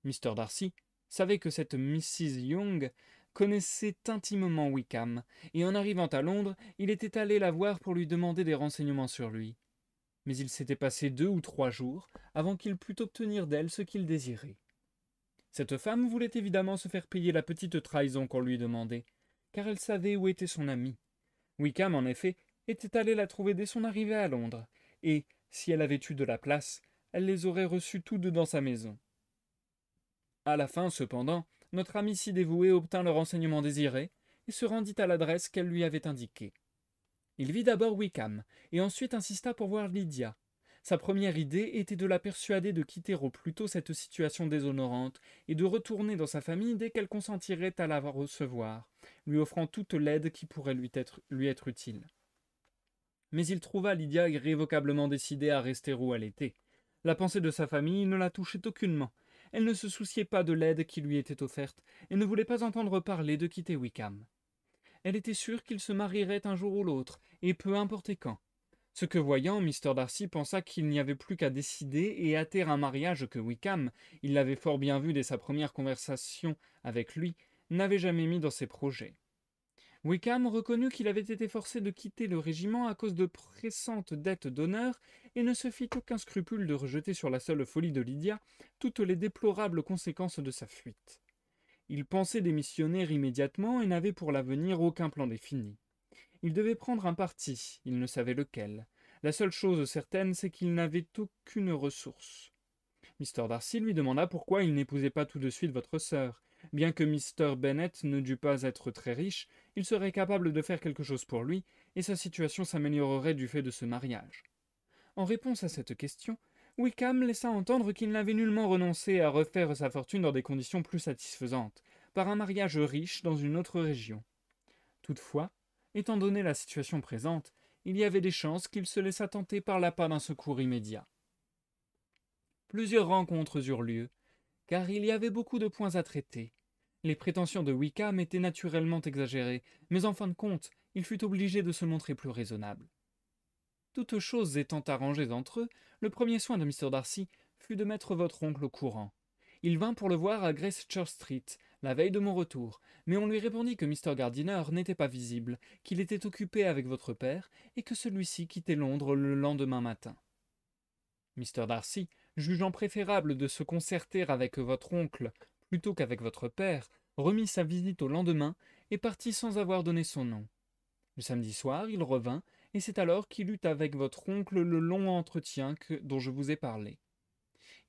Mr. Darcy savait que cette Mrs. Young connaissait intimement Wickham, et en arrivant à Londres, il était allé la voir pour lui demander des renseignements sur lui. Mais il s'était passé 2 ou 3 jours avant qu'il pût obtenir d'elle ce qu'il désirait. Cette femme voulait évidemment se faire payer la petite trahison qu'on lui demandait, car elle savait où était son ami. Wickham, en effet, était allé la trouver dès son arrivée à Londres, et, si elle avait eu de la place, elle les aurait reçus tous deux dans sa maison. À la fin, cependant, notre ami si dévoué obtint le renseignement désiré, et se rendit à l'adresse qu'elle lui avait indiquée. Il vit d'abord Wickham, et ensuite insista pour voir Lydia. Sa première idée était de la persuader de quitter au plus tôt cette situation déshonorante, et de retourner dans sa famille dès qu'elle consentirait à la recevoir, lui offrant toute l'aide qui pourrait lui être utile. Mais il trouva Lydia irrévocablement décidée à rester où elle était. La pensée de sa famille ne la touchait aucunement. Elle ne se souciait pas de l'aide qui lui était offerte, et ne voulait pas entendre parler de quitter Wickham. Elle était sûre qu'ils se marieraient un jour ou l'autre, et peu importe quand. Ce que voyant, Mr. Darcy pensa qu'il n'y avait plus qu'à décider et hâter un mariage que Wickham, il l'avait fort bien vu dès sa première conversation avec lui, n'avait jamais mis dans ses projets. Wickham reconnut qu'il avait été forcé de quitter le régiment à cause de pressantes dettes d'honneur et ne se fit aucun scrupule de rejeter sur la seule folie de Lydia toutes les déplorables conséquences de sa fuite. Il pensait démissionner immédiatement et n'avait pour l'avenir aucun plan défini. Il devait prendre un parti, il ne savait lequel. La seule chose certaine, c'est qu'il n'avait aucune ressource. Mr. Darcy lui demanda pourquoi il n'épousait pas tout de suite votre sœur. Bien que Mr. Bennet ne dût pas être très riche, il serait capable de faire quelque chose pour lui, et sa situation s'améliorerait du fait de ce mariage. En réponse à cette question, Wickham laissa entendre qu'il n'avait nullement renoncé à refaire sa fortune dans des conditions plus satisfaisantes, par un mariage riche dans une autre région. Toutefois, étant donné la situation présente, il y avait des chances qu'il se laissât tenter par l'appât d'un secours immédiat. Plusieurs rencontres eurent lieu, car il y avait beaucoup de points à traiter. Les prétentions de Wickham étaient naturellement exagérées, mais en fin de compte, il fut obligé de se montrer plus raisonnable. Toutes choses étant arrangées entre eux, le premier soin de Mr. Darcy fut de mettre votre oncle au courant. Il vint pour le voir à Gracechurch Street, la veille de mon retour, mais on lui répondit que Mr. Gardiner n'était pas visible, qu'il était occupé avec votre père, et que celui-ci quittait Londres le lendemain matin. Mr. Darcy, jugeant préférable de se concerter avec votre oncle plutôt qu'avec votre père, remit sa visite au lendemain et partit sans avoir donné son nom. Le samedi soir, il revint, et c'est alors qu'il eut avec votre oncle le long entretien dont je vous ai parlé.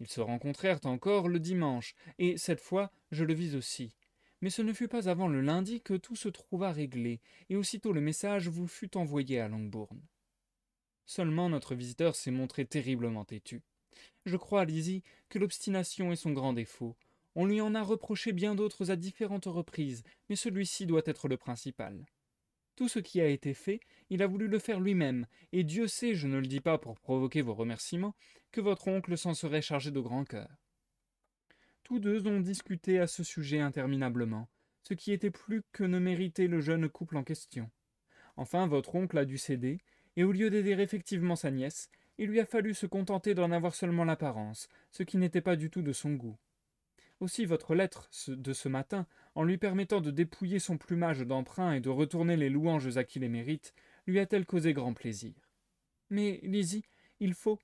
Ils se rencontrèrent encore le dimanche, et cette fois je le vis aussi. Mais ce ne fut pas avant le lundi que tout se trouva réglé, et aussitôt le message vous fut envoyé à Longbourn. Seulement notre visiteur s'est montré terriblement têtu. Je crois, Lizzie, que l'obstination est son grand défaut. On lui en a reproché bien d'autres à différentes reprises, mais celui-ci doit être le principal. Tout ce qui a été fait, il a voulu le faire lui-même, et Dieu sait, je ne le dis pas pour provoquer vos remerciements, que votre oncle s'en serait chargé de grand cœur. Tous deux ont discuté à ce sujet interminablement, ce qui était plus que ne méritait le jeune couple en question. Enfin, votre oncle a dû céder, et au lieu d'aider effectivement sa nièce, il lui a fallu se contenter d'en avoir seulement l'apparence, ce qui n'était pas du tout de son goût. Aussi votre lettre de ce matin, en lui permettant de dépouiller son plumage d'emprunt et de retourner les louanges à qui les mérite, lui a-t-elle causé grand plaisir. Mais, Lizzie, il faut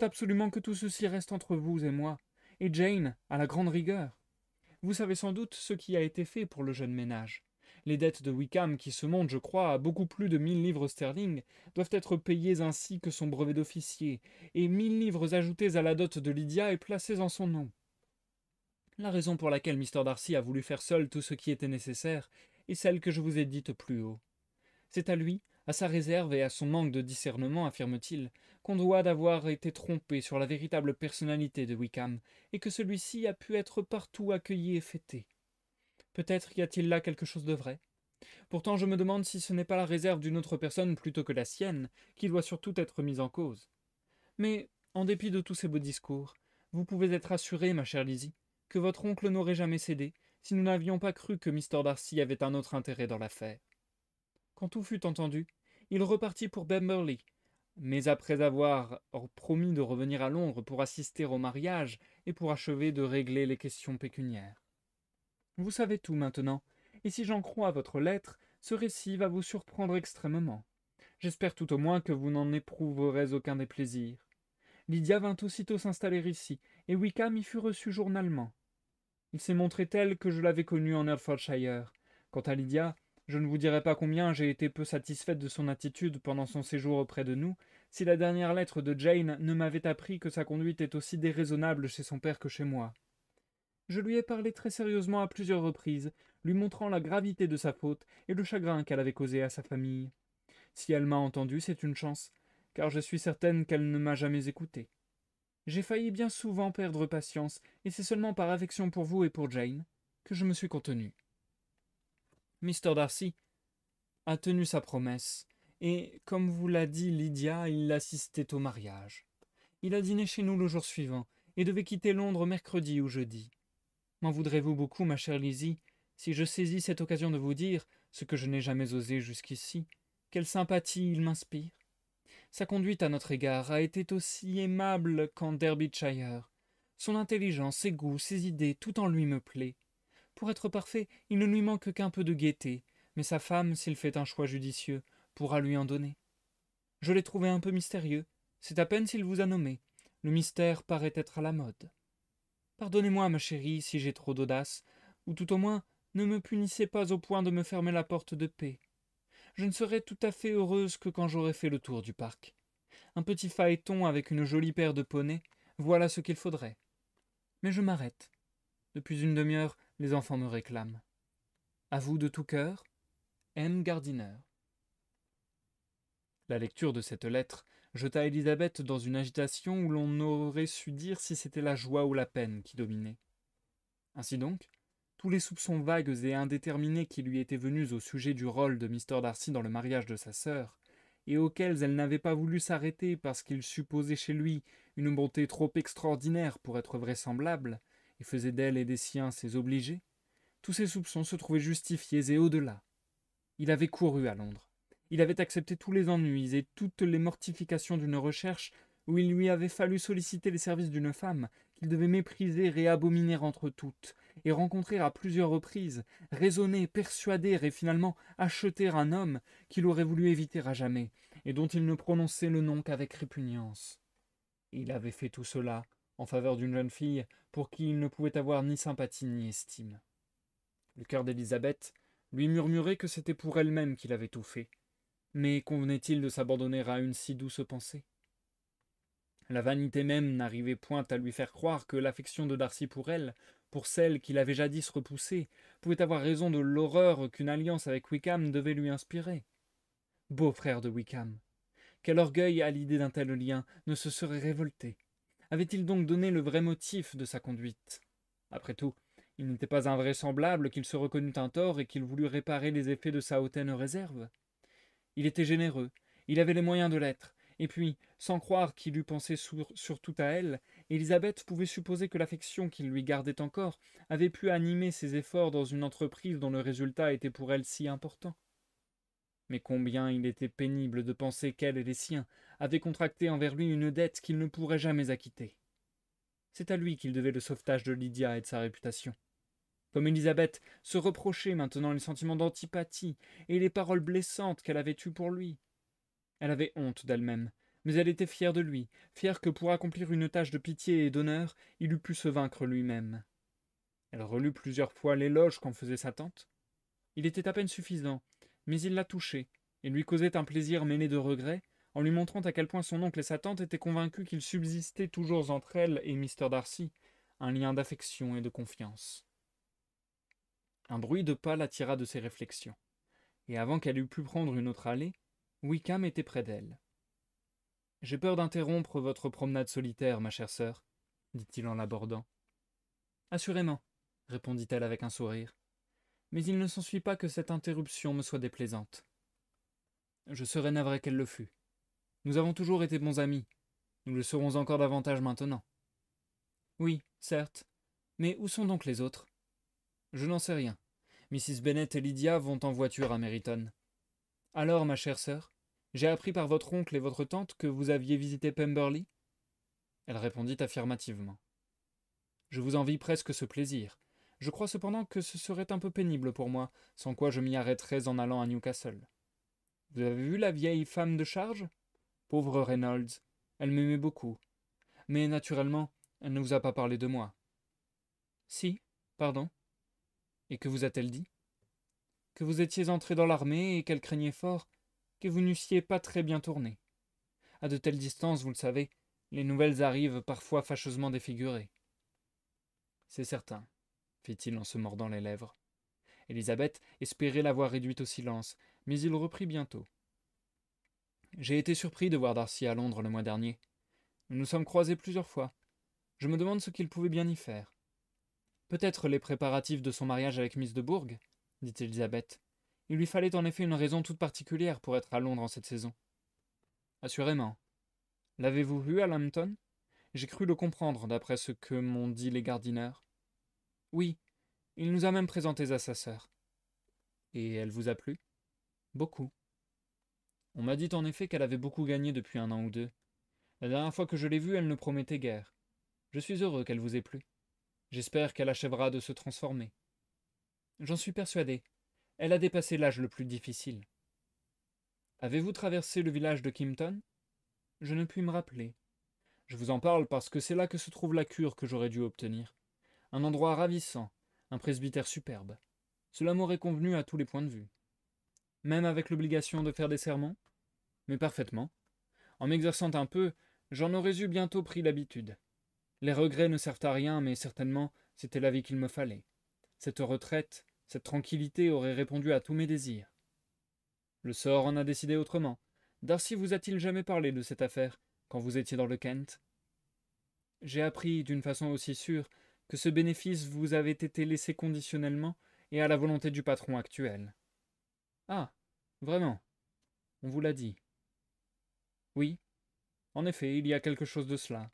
absolument que tout ceci reste entre vous et moi, et Jane, à la grande rigueur. Vous savez sans doute ce qui a été fait pour le jeune ménage. Les dettes de Wickham, qui se montent, je crois, à beaucoup plus de 1000 livres sterling, doivent être payées ainsi que son brevet d'officier, et 1000 livres ajoutées à la dot de Lydia et placées en son nom. La raison pour laquelle Mr. Darcy a voulu faire seul tout ce qui était nécessaire est celle que je vous ai dite plus haut. C'est à lui, à sa réserve et à son manque de discernement, affirme-t-il, qu'on doit d'avoir été trompé sur la véritable personnalité de Wickham, et que celui-ci a pu être partout accueilli et fêté. Peut-être y a-t-il là quelque chose de vrai. Pourtant je me demande si ce n'est pas la réserve d'une autre personne plutôt que la sienne, qui doit surtout être mise en cause. Mais, en dépit de tous ces beaux discours, vous pouvez être assurée, ma chère Lizzie, que votre oncle n'aurait jamais cédé, si nous n'avions pas cru que Mr. Darcy avait un autre intérêt dans l'affaire. Quand tout fut entendu, il repartit pour Pemberley, mais après avoir promis de revenir à Londres pour assister au mariage et pour achever de régler les questions pécuniaires. Vous savez tout maintenant, et si j'en crois à votre lettre, ce récit va vous surprendre extrêmement. J'espère tout au moins que vous n'en éprouverez aucun déplaisir. Lydia vint aussitôt s'installer ici, et Wickham y fut reçu journalement. Il s'est montré tel que je l'avais connu en Hertfordshire. Quant à Lydia, Je ne vous dirai pas combien j'ai été peu satisfaite de son attitude pendant son séjour auprès de nous, si la dernière lettre de Jane ne m'avait appris que sa conduite est aussi déraisonnable chez son père que chez moi. Je lui ai parlé très sérieusement à plusieurs reprises, lui montrant la gravité de sa faute et le chagrin qu'elle avait causé à sa famille. Si elle m'a entendu, c'est une chance, car je suis certaine qu'elle ne m'a jamais écouté. J'ai failli bien souvent perdre patience, et c'est seulement par affection pour vous et pour Jane que je me suis contenu. Mr. Darcy a tenu sa promesse, et, comme vous l'a dit Lydia, il assistait au mariage. Il a dîné chez nous le jour suivant, et devait quitter Londres mercredi ou jeudi. M'en voudrez-vous beaucoup, ma chère Lizzie, si je saisis cette occasion de vous dire, ce que je n'ai jamais osé jusqu'ici, quelle sympathie il m'inspire. Sa conduite à notre égard a été aussi aimable qu'en Derbyshire. Son intelligence, ses goûts, ses idées, tout en lui me plaît. Pour être parfait, il ne lui manque qu'un peu de gaieté, mais sa femme, s'il fait un choix judicieux, pourra lui en donner. Je l'ai trouvé un peu mystérieux, c'est à peine s'il vous a nommé. Le mystère paraît être à la mode. Pardonnez-moi, ma chérie, si j'ai trop d'audace, ou tout au moins, ne me punissez pas au point de me fermer la porte de paix. Je ne serai tout à fait heureuse que quand j'aurai fait le tour du parc. Un petit phaéton avec une jolie paire de poneys, voilà ce qu'il faudrait. Mais je m'arrête. Depuis une demi-heure, les enfants me réclament. À vous de tout cœur, M. Gardiner. La lecture de cette lettre jeta Élisabeth dans une agitation où l'on n'aurait su dire si c'était la joie ou la peine qui dominait. Ainsi donc, tous les soupçons vagues et indéterminés qui lui étaient venus au sujet du rôle de Mr. Darcy dans le mariage de sa sœur, et auxquels elle n'avait pas voulu s'arrêter parce qu'il supposait chez lui une bonté trop extraordinaire pour être vraisemblable, et faisait d'elle et des siens ses obligés, tous ces soupçons se trouvaient justifiés et au-delà. Il avait couru à Londres. Il avait accepté tous les ennuis et toutes les mortifications d'une recherche où il lui avait fallu solliciter les services d'une femme qu'il devait mépriser et abominer entre toutes, et rencontrer à plusieurs reprises, raisonner, persuader et finalement acheter un homme qu'il aurait voulu éviter à jamais, et dont il ne prononçait le nom qu'avec répugnance. Il avait fait tout cela en faveur d'une jeune fille pour qui il ne pouvait avoir ni sympathie ni estime. Le cœur d'Élisabeth lui murmurait que c'était pour elle-même qu'il avait tout fait. Mais convenait-il de s'abandonner à une si douce pensée? La vanité même n'arrivait point à lui faire croire que l'affection de Darcy pour elle, pour celle qu'il avait jadis repoussée, pouvait avoir raison de l'horreur qu'une alliance avec Wickham devait lui inspirer. Beau frère de Wickham! Quel orgueil à l'idée d'un tel lien ne se serait révolté? Avait-il donc donné le vrai motif de sa conduite? Après tout, il n'était pas invraisemblable qu'il se reconnût un tort et qu'il voulût réparer les effets de sa hautaine réserve. Il était généreux, il avait les moyens de l'être, et puis, sans croire qu'il eût pensé surtout à elle, Élisabeth pouvait supposer que l'affection qu'il lui gardait encore avait pu animer ses efforts dans une entreprise dont le résultat était pour elle si important. Mais combien il était pénible de penser qu'elle et les siens avaient contracté envers lui une dette qu'il ne pourrait jamais acquitter. C'est à lui qu'il devait le sauvetage de Lydia et de sa réputation. Comme Élisabeth se reprochait maintenant les sentiments d'antipathie et les paroles blessantes qu'elle avait eues pour lui. Elle avait honte d'elle-même, mais elle était fière de lui, fière que pour accomplir une tâche de pitié et d'honneur, il eût pu se vaincre lui-même. Elle relut plusieurs fois l'éloge qu'en faisait sa tante. Il était à peine suffisant, mais il la touchait, et lui causait un plaisir mêlé de regret, en lui montrant à quel point son oncle et sa tante étaient convaincus qu'il subsistait toujours entre elle et Mr. Darcy un lien d'affection et de confiance. Un bruit de pas l'attira de ses réflexions, et avant qu'elle eût pu prendre une autre allée, Wickham était près d'elle. « J'ai peur d'interrompre votre promenade solitaire, ma chère sœur, dit-il en l'abordant. « Assurément, répondit-elle avec un sourire, mais il ne s'ensuit pas que cette interruption me soit déplaisante. Je serais navré qu'elle le fût. Nous avons toujours été bons amis, nous le serons encore davantage maintenant. Oui, certes, mais où sont donc les autres? Je n'en sais rien. Mrs. Bennet et Lydia vont en voiture à Meryton. Alors, ma chère sœur, j'ai appris par votre oncle et votre tante que vous aviez visité Pemberley? Elle répondit affirmativement. Je vous envie presque ce plaisir. Je crois cependant que ce serait un peu pénible pour moi, sans quoi je m'y arrêterais en allant à Newcastle. Vous avez vu la vieille femme de charge? Pauvre Reynolds, elle m'aimait beaucoup. Mais naturellement, elle ne vous a pas parlé de moi. Si, pardon. Et que vous a-t-elle dit? que vous étiez entré dans l'armée et qu'elle craignait fort que vous n'eussiez pas très bien tourné. À de telles distances, vous le savez, les nouvelles arrivent parfois fâcheusement défigurées. C'est certain, fit-il en se mordant les lèvres. Élisabeth espérait l'avoir réduite au silence, mais il reprit bientôt. J'ai été surpris de voir Darcy à Londres le mois dernier. Nous nous sommes croisés plusieurs fois. Je me demande ce qu'il pouvait bien y faire. Peut-être les préparatifs de son mariage avec Miss de Bourgh, dit Élisabeth. Il lui fallait en effet une raison toute particulière pour être à Londres en cette saison. Assurément. L'avez-vous vu à Lambton? J'ai cru le comprendre, d'après ce que m'ont dit les Gardiner. Oui, il nous a même présentés à sa sœur. Et elle vous a plu? Beaucoup. On m'a dit en effet qu'elle avait beaucoup gagné depuis 1 an ou 2. La dernière fois que je l'ai vue, elle ne promettait guère. Je suis heureux qu'elle vous ait plu. J'espère qu'elle achèvera de se transformer. J'en suis persuadé. Elle a dépassé l'âge le plus difficile. Avez-vous traversé le village de Kimpton? Je ne puis me rappeler. Je vous en parle parce que c'est là que se trouve la cure que j'aurais dû obtenir. Un endroit ravissant, un presbytère superbe. Cela m'aurait convenu à tous les points de vue. Même avec l'obligation de faire des sermons? Mais parfaitement. En m'exerçant un peu, j'en aurais eu bientôt pris l'habitude. Les regrets ne servent à rien, mais certainement, c'était la vie qu'il me fallait. Cette retraite, cette tranquillité auraient répondu à tous mes désirs. Le sort en a décidé autrement. Darcy vous a-t-il jamais parlé de cette affaire, quand vous étiez dans le Kent? J'ai appris, d'une façon aussi sûre, que ce bénéfice vous avait été laissé conditionnellement et à la volonté du patron actuel. Ah, vraiment? On vous l'a dit? Oui, en effet, il y a quelque chose de cela.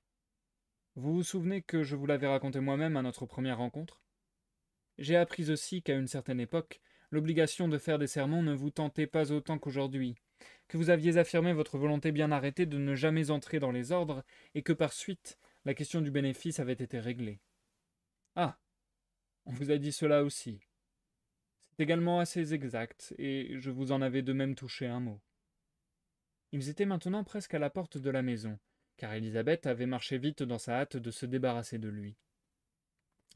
Vous vous souvenez que je vous l'avais raconté moi-même à notre première rencontre? J'ai appris aussi qu'à une certaine époque, l'obligation de faire des sermons ne vous tentait pas autant qu'aujourd'hui, que vous aviez affirmé votre volonté bien arrêtée de ne jamais entrer dans les ordres, et que par suite, la question du bénéfice avait été réglée. Ah, on vous a dit cela aussi. C'est également assez exact, et je vous en avais de même touché un mot. Ils étaient maintenant presque à la porte de la maison, car Élisabeth avait marché vite dans sa hâte de se débarrasser de lui.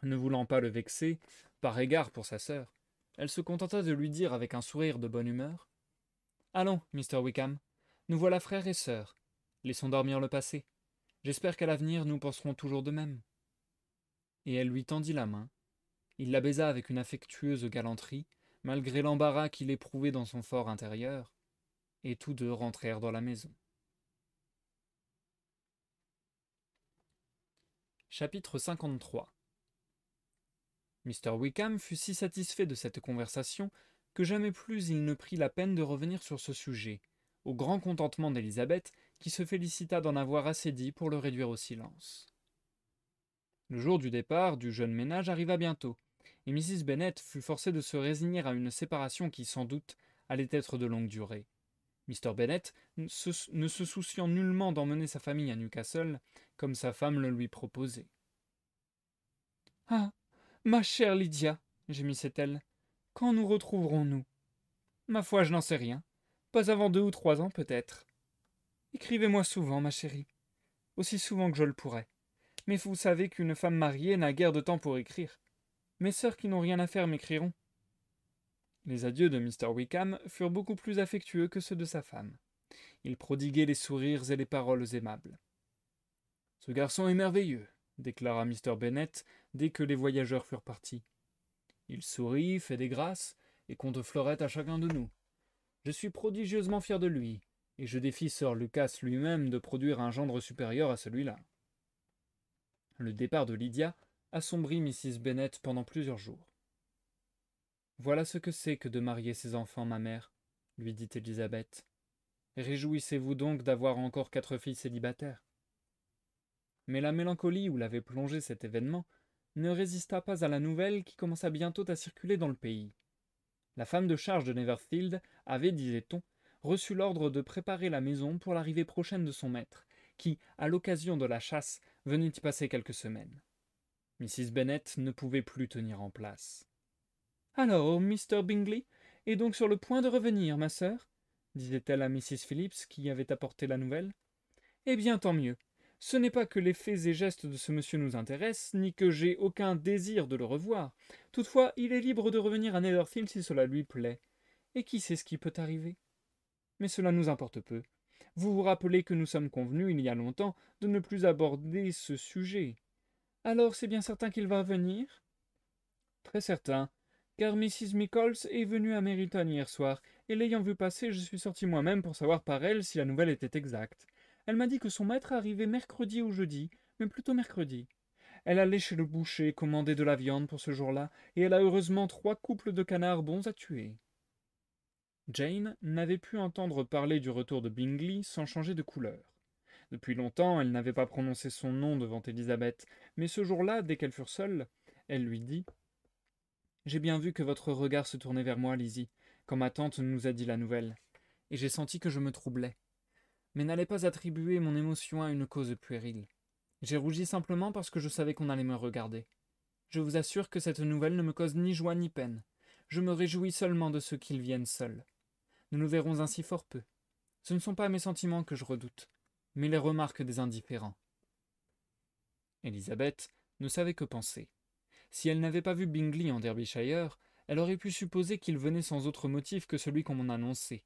Ne voulant pas le vexer, par égard pour sa sœur, elle se contenta de lui dire avec un sourire de bonne humeur « Allons, Mr. Wickham, nous voilà frères et sœurs. Laissons dormir le passé. J'espère qu'à l'avenir nous penserons toujours de même. » Et elle lui tendit la main. Il la baisa avec une affectueuse galanterie, malgré l'embarras qu'il éprouvait dans son fort intérieur, et tous deux rentrèrent dans la maison. Chapitre 53. Mr. Wickham fut si satisfait de cette conversation que jamais plus il ne prit la peine de revenir sur ce sujet, au grand contentement d'Élisabeth, qui se félicita d'en avoir assez dit pour le réduire au silence. Le jour du départ du jeune ménage arriva bientôt, et Mrs. Bennet fut forcée de se résigner à une séparation qui, sans doute, allait être de longue durée. Mr. Bennet, ne se souciant nullement d'emmener sa famille à Newcastle, comme sa femme le lui proposait. « Ah, ma chère Lydia, gémissait-elle, quand nous retrouverons-nous? Ma foi, je n'en sais rien. Pas avant 2 ou 3 ans, peut-être. Écrivez-moi souvent, ma chérie. Aussi souvent que je le pourrai. Mais vous savez qu'une femme mariée n'a guère de temps pour écrire. Mes sœurs qui n'ont rien à faire m'écriront. » Les adieux de Mr. Wickham furent beaucoup plus affectueux que ceux de sa femme. Il prodiguait les sourires et les paroles aimables. « Ce garçon est merveilleux, » déclara Mr. Bennet dès que les voyageurs furent partis. « Il sourit, fait des grâces, et conte fleurette à chacun de nous. Je suis prodigieusement fier de lui, et je défie Sir Lucas lui-même de produire un gendre supérieur à celui-là. » Le départ de Lydia assombrit Mrs. Bennet pendant plusieurs jours. « Voilà ce que c'est que de marier ses enfants, ma mère, » lui dit Élisabeth. « Réjouissez-vous donc d'avoir encore 4 filles célibataires. » Mais la mélancolie où l'avait plongé cet événement ne résista pas à la nouvelle qui commença bientôt à circuler dans le pays. La femme de charge de Netherfield avait, disait-on, reçu l'ordre de préparer la maison pour l'arrivée prochaine de son maître, qui, à l'occasion de la chasse, venait y passer quelques semaines. Mrs. Bennet ne pouvait plus tenir en place. « Alors, Mr. Bingley est donc sur le point de revenir, ma sœur, disait-elle à Mrs. Phillips, qui avait apporté la nouvelle. « Eh bien, tant mieux. Ce n'est pas que les faits et gestes de ce monsieur nous intéressent, ni que j'ai aucun désir de le revoir. Toutefois, il est libre de revenir à Netherfield si cela lui plaît. Et qui sait ce qui peut arriver? Mais cela nous importe peu. Vous vous rappelez que nous sommes convenus, il y a longtemps, de ne plus aborder ce sujet. Alors c'est bien certain qu'il va venir? Très certain, car Mrs. Michaels est venue à Meryton hier soir, et l'ayant vue passer, je suis sorti moi-même pour savoir par elle si la nouvelle était exacte. Elle m'a dit que son maître arrivait mercredi ou jeudi, mais plutôt mercredi. Elle allait chez le boucher commander de la viande pour ce jour-là, et elle a heureusement 3 couples de canards bons à tuer. Jane n'avait pu entendre parler du retour de Bingley sans changer de couleur. Depuis longtemps, elle n'avait pas prononcé son nom devant Élisabeth, mais ce jour-là, dès qu'elles furent seules, elle lui dit « J'ai bien vu que votre regard se tournait vers moi, Lizzie, quand ma tante nous a dit la nouvelle, et j'ai senti que je me troublais. Mais n'allez pas attribuer mon émotion à une cause puérile. J'ai rougi simplement parce que je savais qu'on allait me regarder. Je vous assure que cette nouvelle ne me cause ni joie ni peine. Je me réjouis seulement de ce qu'ils viennent seuls. Nous nous verrons ainsi fort peu. Ce ne sont pas mes sentiments que je redoute, mais les remarques des indifférents. » Élisabeth ne savait que penser. Si elle n'avait pas vu Bingley en Derbyshire, elle aurait pu supposer qu'il venait sans autre motif que celui qu'on m'en annonçait.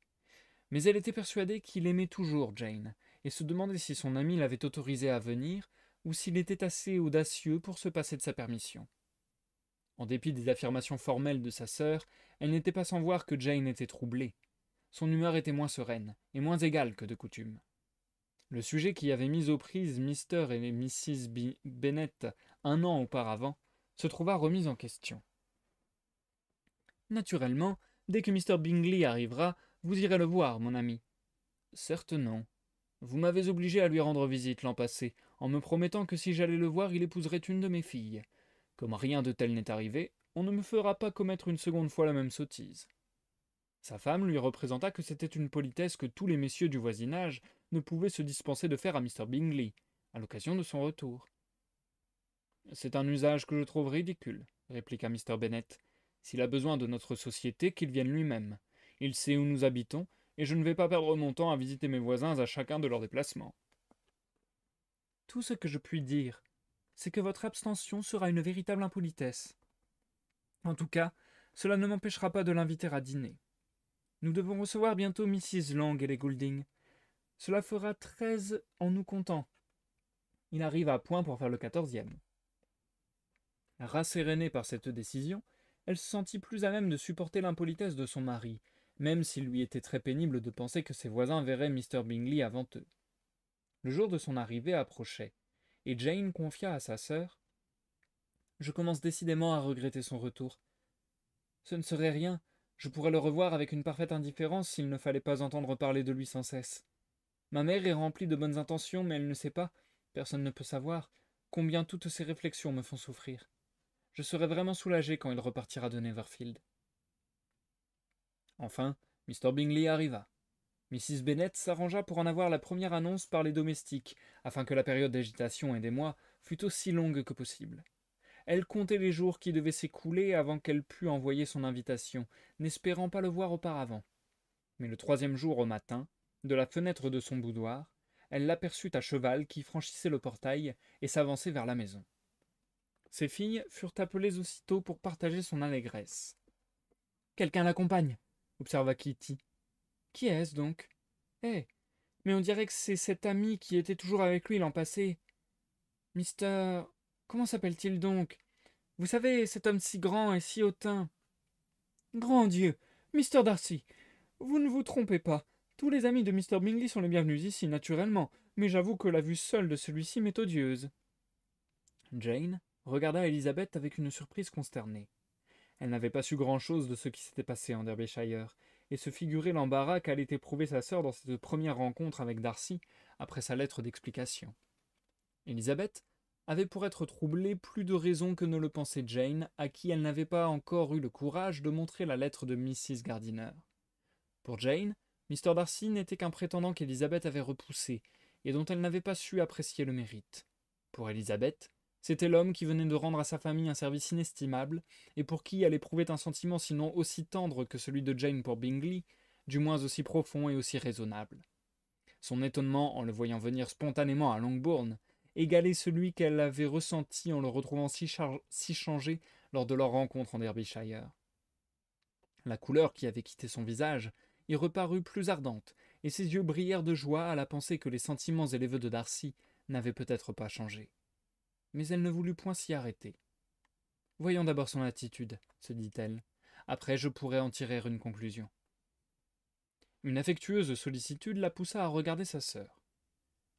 Mais elle était persuadée qu'il aimait toujours Jane, et se demandait si son ami l'avait autorisé à venir, ou s'il était assez audacieux pour se passer de sa permission. En dépit des affirmations formelles de sa sœur, elle n'était pas sans voir que Jane était troublée. Son humeur était moins sereine, et moins égale que de coutume. Le sujet qui avait mis aux prises Mr. et Mrs. Bennet un an auparavant se trouva remis en question. Naturellement, dès que Mr. Bingley arrivera, vous irez le voir, mon ami. Certes non. Vous m'avez obligé à lui rendre visite l'an passé, en me promettant que si j'allais le voir, il épouserait une de mes filles. Comme rien de tel n'est arrivé, on ne me fera pas commettre une seconde fois la même sottise. Sa femme lui représenta que c'était une politesse que tous les messieurs du voisinage ne pouvaient se dispenser de faire à Mr. Bingley, à l'occasion de son retour. C'est un usage que je trouve ridicule, répliqua Mr. Bennet. S'il a besoin de notre société, qu'il vienne lui-même. Il sait où nous habitons, et je ne vais pas perdre mon temps à visiter mes voisins à chacun de leurs déplacements. Tout ce que je puis dire, c'est que votre abstention sera une véritable impolitesse. En tout cas, cela ne m'empêchera pas de l'inviter à dîner. Nous devons recevoir bientôt Mrs. Lang et les Goulding. Cela fera 13 en nous comptant. Il arrive à point pour faire le 14e. Rassérénée par cette décision, elle se sentit plus à même de supporter l'impolitesse de son mari, même s'il lui était très pénible de penser que ses voisins verraient Mr. Bingley avant eux. Le jour de son arrivée approchait, et Jane confia à sa sœur « Je commence décidément à regretter son retour. Ce ne serait rien, je pourrais le revoir avec une parfaite indifférence s'il ne fallait pas entendre parler de lui sans cesse. Ma mère est remplie de bonnes intentions, mais elle ne sait pas, personne ne peut savoir, combien toutes ces réflexions me font souffrir. Je serai vraiment soulagé quand il repartira de Netherfield. » Enfin, Mr. Bingley arriva. Mrs. Bennet s'arrangea pour en avoir la première annonce par les domestiques, afin que la période d'agitation et d'émoi fût aussi longue que possible. Elle comptait les jours qui devaient s'écouler avant qu'elle pût envoyer son invitation, n'espérant pas le voir auparavant. Mais le 3e jour au matin, de la fenêtre de son boudoir, elle l'aperçut à cheval qui franchissait le portail et s'avançait vers la maison. Ses filles furent appelées aussitôt pour partager son allégresse. « Quelqu'un l'accompagne, » observa Kitty. « Qui est-ce donc ? Eh, mais on dirait que c'est cet ami qui était toujours avec lui l'an passé. Mister... Comment s'appelle-t-il donc ? Vous savez, cet homme si grand et si hautain. Grand Dieu, Mr. Darcy, vous ne vous trompez pas. Tous les amis de Mr. Bingley sont les bienvenus ici, naturellement, mais j'avoue que la vue seule de celui-ci m'est odieuse. » Jane regarda Élisabeth avec une surprise consternée. Elle n'avait pas su grand-chose de ce qui s'était passé en Derbyshire, et se figurait l'embarras qu'allait éprouver sa sœur dans cette première rencontre avec Darcy, après sa lettre d'explication. Élisabeth avait pour être troublée plus de raison que ne le pensait Jane, à qui elle n'avait pas encore eu le courage de montrer la lettre de Mrs. Gardiner. Pour Jane, Mr. Darcy n'était qu'un prétendant qu'Élisabeth avait repoussé, et dont elle n'avait pas su apprécier le mérite. Pour Élisabeth, c'était l'homme qui venait de rendre à sa famille un service inestimable, et pour qui elle éprouvait un sentiment sinon aussi tendre que celui de Jane pour Bingley, du moins aussi profond et aussi raisonnable. Son étonnement en le voyant venir spontanément à Longbourn égalait celui qu'elle avait ressenti en le retrouvant si changé lors de leur rencontre en Derbyshire. La couleur qui avait quitté son visage y reparut plus ardente, et ses yeux brillèrent de joie à la pensée que les sentiments et les vœux de Darcy n'avaient peut-être pas changé. Mais elle ne voulut point s'y arrêter. « Voyons d'abord son attitude, » se dit-elle. « Après, je pourrai en tirer une conclusion. » Une affectueuse sollicitude la poussa à regarder sa sœur.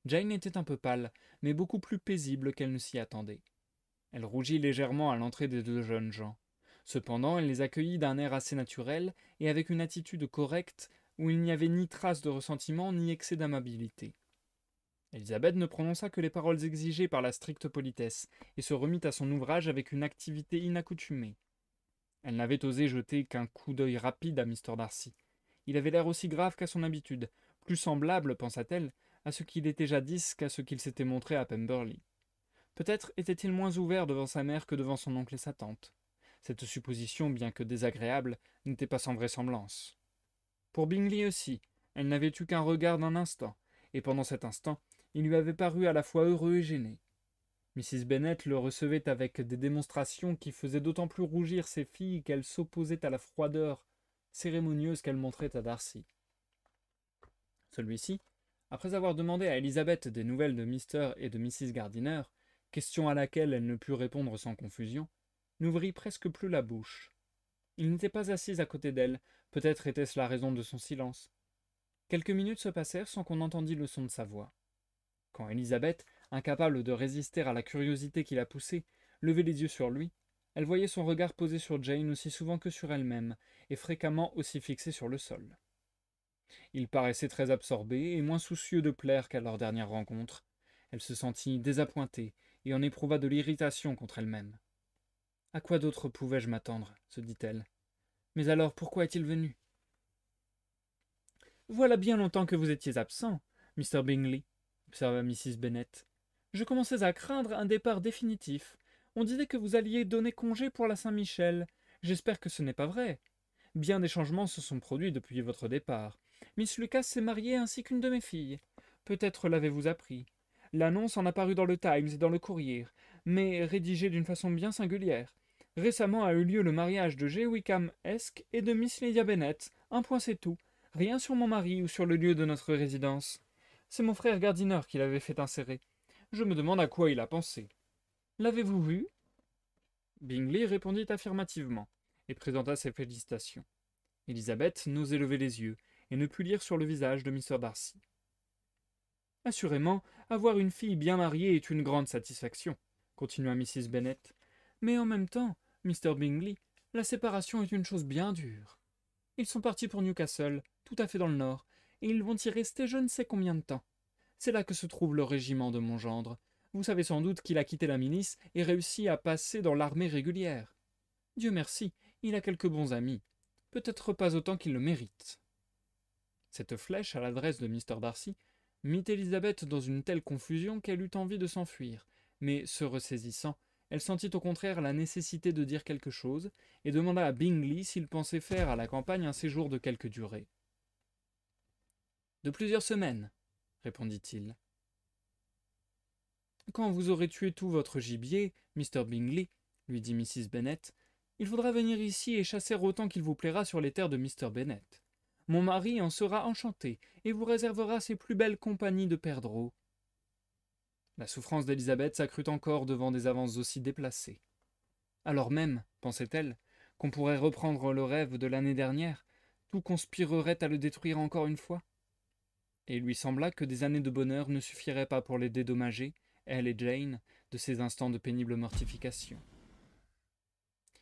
Jane était un peu pâle, mais beaucoup plus paisible qu'elle ne s'y attendait. Elle rougit légèrement à l'entrée des deux jeunes gens. Cependant, elle les accueillit d'un air assez naturel et avec une attitude correcte où il n'y avait ni trace de ressentiment ni excès d'amabilité. Élisabeth ne prononça que les paroles exigées par la stricte politesse et se remit à son ouvrage avec une activité inaccoutumée. Elle n'avait osé jeter qu'un coup d'œil rapide à Mr. Darcy. Il avait l'air aussi grave qu'à son habitude, plus semblable, pensa-t-elle, à ce qu'il était jadis qu'à ce qu'il s'était montré à Pemberley. Peut-être était-il moins ouvert devant sa mère que devant son oncle et sa tante. Cette supposition, bien que désagréable, n'était pas sans vraisemblance. Pour Bingley aussi, elle n'avait eu qu'un regard d'un instant, et pendant cet instant, il lui avait paru à la fois heureux et gêné. Mrs. Bennet le recevait avec des démonstrations qui faisaient d'autant plus rougir ses filles qu'elles s'opposaient à la froideur cérémonieuse qu'elle montrait à Darcy. Celui-ci, après avoir demandé à Élisabeth des nouvelles de Mr. et de Mrs. Gardiner, question à laquelle elle ne put répondre sans confusion, n'ouvrit presque plus la bouche. Il n'était pas assis à côté d'elle, peut-être était-ce la raison de son silence. Quelques minutes se passèrent sans qu'on entendît le son de sa voix. Quand Élisabeth, incapable de résister à la curiosité qui la poussait, levait les yeux sur lui, elle voyait son regard posé sur Jane aussi souvent que sur elle-même, et fréquemment aussi fixé sur le sol. Il paraissait très absorbé et moins soucieux de plaire qu'à leur dernière rencontre. Elle se sentit désappointée et en éprouva de l'irritation contre elle-même. « À quoi d'autre pouvais-je m'attendre » se dit-elle. « Mais alors, pourquoi est-il venu ?»« Voilà bien longtemps que vous étiez absent, Mr. Bingley, » observa Mrs. Bennet. « Je commençais à craindre un départ définitif. On disait que vous alliez donner congé pour la Saint-Michel. J'espère que ce n'est pas vrai. Bien des changements se sont produits depuis votre départ. Miss Lucas s'est mariée ainsi qu'une de mes filles. Peut-être l'avez-vous appris. L'annonce en a paru dans le Times et dans le Courrier, mais rédigée d'une façon bien singulière. Récemment a eu lieu le mariage de J. Wickham Esq et de Miss Lydia Bennet. Un point c'est tout. Rien sur mon mari ou sur le lieu de notre résidence. C'est mon frère Gardiner qui l'avait fait insérer. Je me demande à quoi il a pensé. L'avez-vous vu ?» Bingley répondit affirmativement et présenta ses félicitations. Élisabeth n'osait lever les yeux et ne put lire sur le visage de Mr. Darcy. « Assurément, avoir une fille bien mariée est une grande satisfaction, » continua Mrs. Bennet. « Mais en même temps, Mr. Bingley, la séparation est une chose bien dure. Ils sont partis pour Newcastle, tout à fait dans le nord, et ils vont y rester je ne sais combien de temps. C'est là que se trouve le régiment de mon gendre. Vous savez sans doute qu'il a quitté la milice et réussi à passer dans l'armée régulière. Dieu merci, il a quelques bons amis. Peut-être pas autant qu'il le mérite. » Cette flèche à l'adresse de Mr. Darcy mit Élisabeth dans une telle confusion qu'elle eut envie de s'enfuir, mais, se ressaisissant, elle sentit au contraire la nécessité de dire quelque chose, et demanda à Bingley s'il pensait faire à la campagne un séjour de quelque durée. « De plusieurs semaines, » répondit-il. « Quand vous aurez tué tout votre gibier, Mr. Bingley, lui dit Mrs. Bennet, il faudra venir ici et chasser autant qu'il vous plaira sur les terres de Mr. Bennet. Mon mari en sera enchanté et vous réservera ses plus belles compagnies de perdreaux. » La souffrance d'Élisabeth s'accrut encore devant des avances aussi déplacées. Alors même, pensait-elle, qu'on pourrait reprendre le rêve de l'année dernière, tout conspirerait à le détruire encore une fois. Et il lui sembla que des années de bonheur ne suffiraient pas pour les dédommager, elle et Jane, de ces instants de pénible mortification.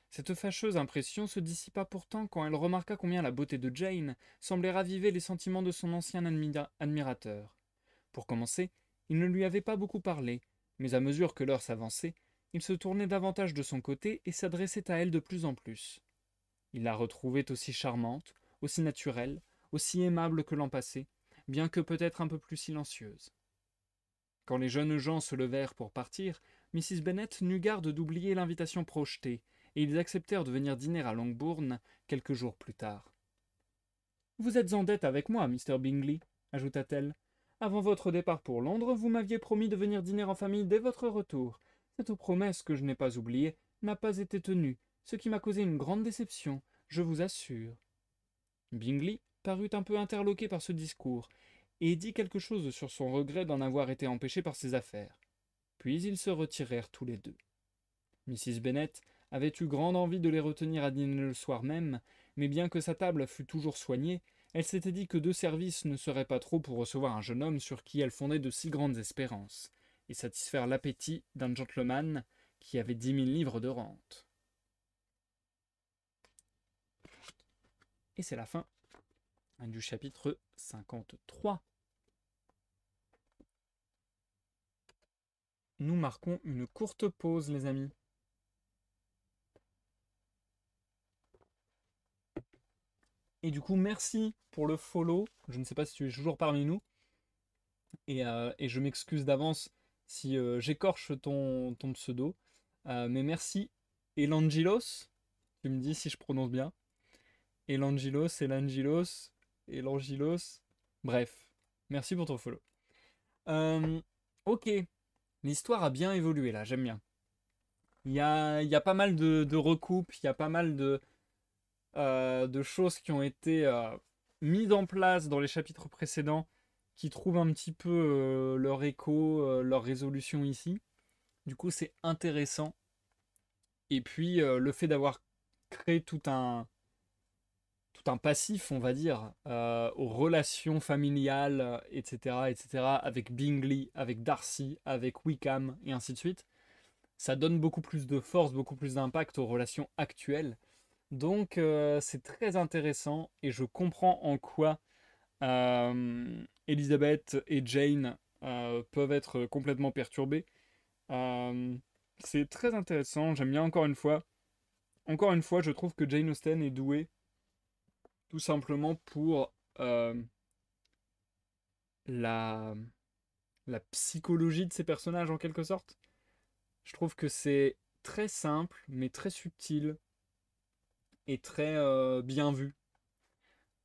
Cette fâcheuse impression se dissipa pourtant quand elle remarqua combien la beauté de Jane semblait raviver les sentiments de son ancien admirateur. Pour commencer, il ne lui avait pas beaucoup parlé, mais à mesure que l'heure s'avançait, il se tournait davantage de son côté et s'adressait à elle de plus en plus. Il la retrouvait aussi charmante, aussi naturelle, aussi aimable que l'an passé, bien que peut-être un peu plus silencieuse. Quand les jeunes gens se levèrent pour partir, Mrs. Bennet n'eut garde d'oublier l'invitation projetée, et ils acceptèrent de venir dîner à Longbourn quelques jours plus tard. « Vous êtes en dette avec moi, Mr. Bingley, ajouta-t-elle. Avant votre départ pour Londres, vous m'aviez promis de venir dîner en famille dès votre retour. Cette promesse que je n'ai pas oubliée n'a pas été tenue, ce qui m'a causé une grande déception, je vous assure. Bingley parut un peu interloqué par ce discours, et dit quelque chose sur son regret d'en avoir été empêché par ses affaires. Puis ils se retirèrent tous les deux. Mrs. Bennet avait eu grande envie de les retenir à dîner le soir même, mais bien que sa table fût toujours soignée, elle s'était dit que 2 services ne seraient pas trop pour recevoir un jeune homme sur qui elle fondait de si grandes espérances, et satisfaire l'appétit d'un gentleman qui avait 10 000 livres de rente. Et c'est la fin du chapitre 53. Nous marquons une courte pause, les amis. Et du coup, merci pour le follow. Je ne sais pas si tu es toujours parmi nous. Et je m'excuse d'avance si j'écorche ton pseudo. Mais merci, Elangelos. Tu me dis si je prononce bien. Elangelos, Elangelos. Bref, merci pour ton follow. Ok, l'histoire a bien évolué là, j'aime bien. Il y a pas mal de recoupes, il y a pas mal de choses qui ont été mises en place dans les chapitres précédents qui trouvent un petit peu leur écho, leur résolution ici. Du coup, c'est intéressant. Et puis, le fait d'avoir créé tout un passif, on va dire, aux relations familiales, etc., etc., avec Bingley, avec Darcy, avec Wickham, et ainsi de suite, ça donne beaucoup plus de force, beaucoup plus d'impact aux relations actuelles. Donc, c'est très intéressant, et je comprends en quoi Elizabeth et Jane peuvent être complètement perturbées. Euh, c'est très intéressant, j'aime bien encore une fois. Encore une fois, je trouve que Jane Austen est douée tout simplement pour la, la psychologie de ses personnages en quelque sorte. Je trouve que c'est très simple, mais très subtil et très bien vu.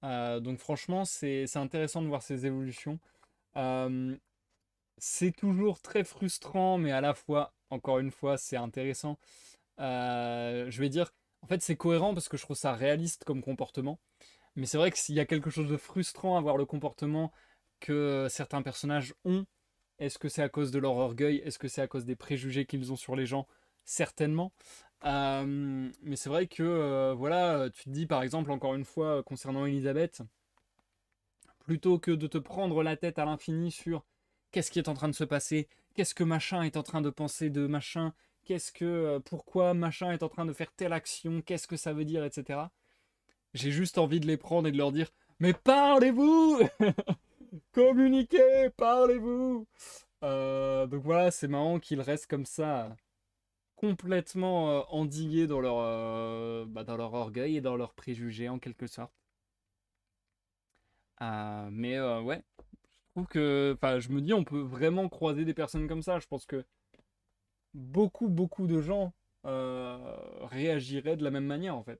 Donc franchement, c'est intéressant de voir ces évolutions. Euh, c'est toujours très frustrant, mais à la fois, encore une fois, c'est intéressant. Je vais dire, en fait, c'est cohérent parce que je trouve ça réaliste comme comportement. Mais c'est vrai que s'il y a quelque chose de frustrant à voir le comportement que certains personnages ont, est-ce que c'est à cause de leur orgueil? Est-ce que c'est à cause des préjugés qu'ils ont sur les gens? Certainement. Mais c'est vrai que, voilà, tu te dis par exemple, encore une fois, concernant Elisabeth, plutôt que de te prendre la tête à l'infini sur qu'est-ce qui est en train de se passer, qu'est-ce que machin est en train de penser de machin, pourquoi machin est en train de faire telle action, qu'est-ce que ça veut dire, etc. J'ai juste envie de les prendre et de leur dire mais parlez-vous. Communiquez, parlez-vous. Donc voilà, c'est marrant qu'ils restent comme ça, complètement endigués dans leur orgueil et dans leurs préjugés en quelque sorte. Mais ouais, je trouve que, enfin, je me dis, on peut vraiment croiser des personnes comme ça. Je pense que beaucoup de gens réagiraient de la même manière en fait.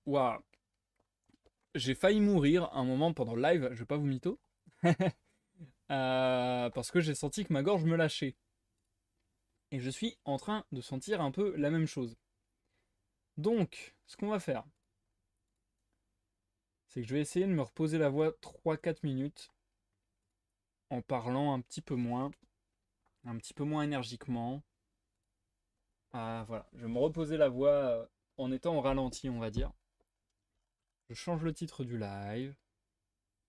Waouh, j'ai failli mourir un moment pendant le live, je vais pas vous mytho, parce que j'ai senti que ma gorge me lâchait. Et je suis en train de sentir un peu la même chose. Donc, ce qu'on va faire, c'est que je vais essayer de me reposer la voix 3-4 minutes en parlant un petit peu moins énergiquement. Voilà, je vais me reposer la voix en étant au ralenti, on va dire. Je change le titre du live,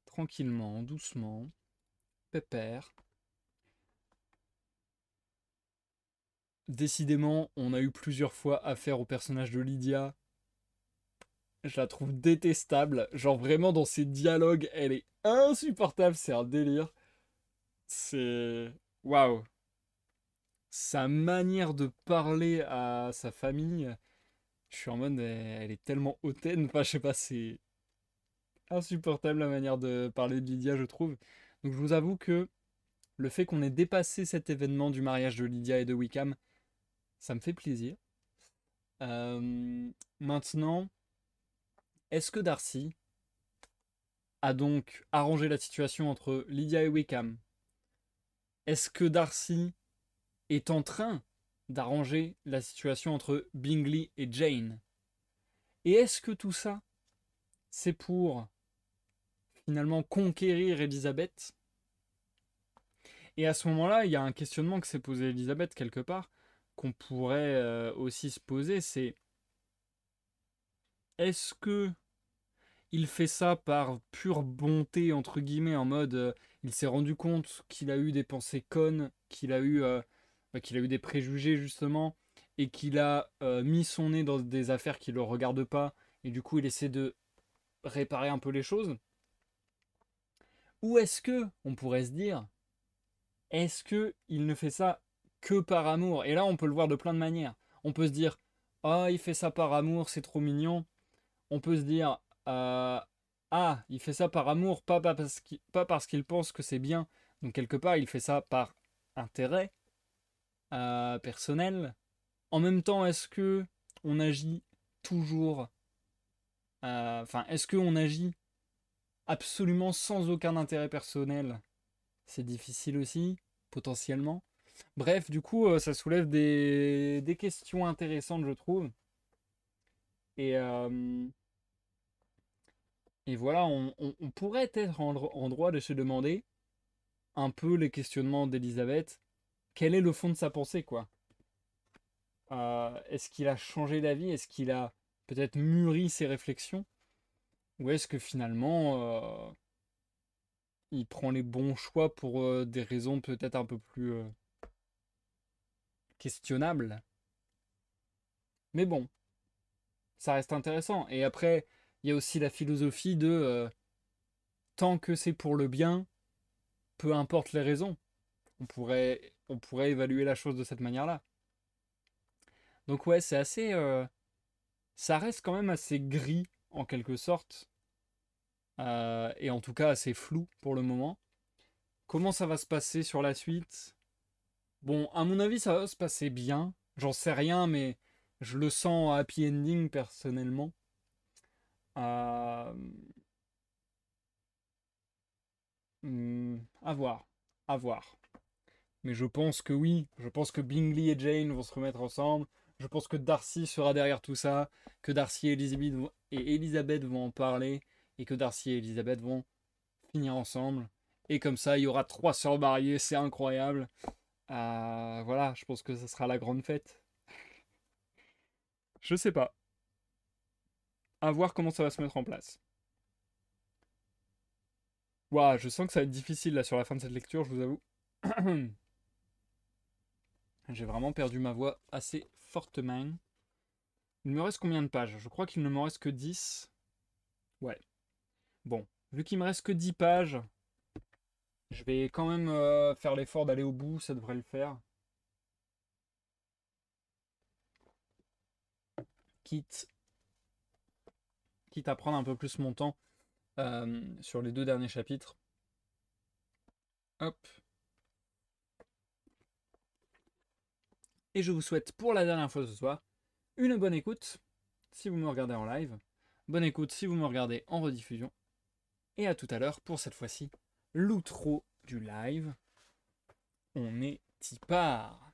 tranquillement, doucement, pépère. Décidément, on a eu plusieurs fois affaire au personnage de Lydia. Je la trouve détestable. Genre vraiment dans ses dialogues, elle est insupportable, c'est un délire. C'est... Waouh. Sa manière de parler à sa famille, je suis en mode, elle est tellement hautaine. Enfin, je sais pas, c'est insupportable la manière de parler de Lydia, je trouve. Donc je vous avoue que le fait qu'on ait dépassé cet événement du mariage de Lydia et de Wickham, ça me fait plaisir. Maintenant, Est-ce que Darcy a donc arrangé la situation entre Lydia et Wickham? Est-ce que Darcy est en train d'arranger la situation entre Bingley et Jane? Et est-ce que tout ça, c'est pour finalement conquérir Elisabeth? Et à ce moment-là, il y a un questionnement que s'est posé Elisabeth quelque part, qu'on pourrait aussi se poser, c'est est-ce que il fait ça par pure bonté, entre guillemets, en mode il s'est rendu compte qu'il a eu des pensées connes, qu'il a eu des préjugés justement, et qu'il a mis son nez dans des affaires qui ne le regardent pas, et du coup il essaie de réparer un peu les choses? Ou est-ce que, on pourrait se dire, est-ce que il ne fait ça que par amour? Et là on peut le voir de plein de manières. On peut se dire, ah, il fait ça par amour, c'est trop mignon. On peut se dire ah, il fait ça par amour, pas parce qu'il pense que c'est bien. Donc quelque part, il fait ça par intérêt personnel. En même temps, est-ce que on agit toujours enfin, est-ce qu'on agit absolument sans aucun intérêt personnel? C'est difficile aussi, potentiellement. Bref, du coup, ça soulève des questions intéressantes, je trouve. Et, et voilà, on pourrait être en droit de se demander un peu les questionnements d'Elisabeth. Quel est le fond de sa pensée, quoi? Est-ce qu'il a changé d'avis? Est-ce qu'il a peut-être mûri ses réflexions? Ou est-ce que finalement, il prend les bons choix pour des raisons peut-être un peu plus questionnables? Mais bon, ça reste intéressant. Et après, il y a aussi la philosophie de tant que c'est pour le bien, peu importe les raisons. On pourrait évaluer la chose de cette manière-là. Donc ouais, c'est assez... ça reste quand même assez gris, en quelque sorte, et en tout cas assez flou pour le moment. Comment ça va se passer sur la suite? Bon, à mon avis, ça va se passer bien. J'en sais rien, mais je le sens happy ending personnellement. Euh, à voir, à voir. Mais je pense que oui, je pense que Bingley et Jane vont se remettre ensemble. Je pense que Darcy sera derrière tout ça, que Darcy et Elizabeth vont en parler, et que Darcy et Elizabeth vont finir ensemble. Et comme ça, il y aura 3 sœurs mariées, c'est incroyable. Voilà, je pense que ce sera la grande fête. Je sais pas. À voir comment ça va se mettre en place. Waouh, je sens que ça va être difficile là sur la fin de cette lecture, je vous avoue. J'ai vraiment perdu ma voix assez fortement. Il me reste combien de pages? Je crois qu'il ne me reste que 10. Ouais. Bon, vu qu'il me reste que 10 pages, je vais quand même faire l'effort d'aller au bout, ça devrait le faire. Quitte, quitte à prendre un peu plus mon temps sur les 2 derniers chapitres. Hop. Et je vous souhaite pour la dernière fois ce soir une bonne écoute si vous me regardez en live. Bonne écoute si vous me regardez en rediffusion. Et à tout à l'heure pour cette fois-ci l'outro du live. On est y part.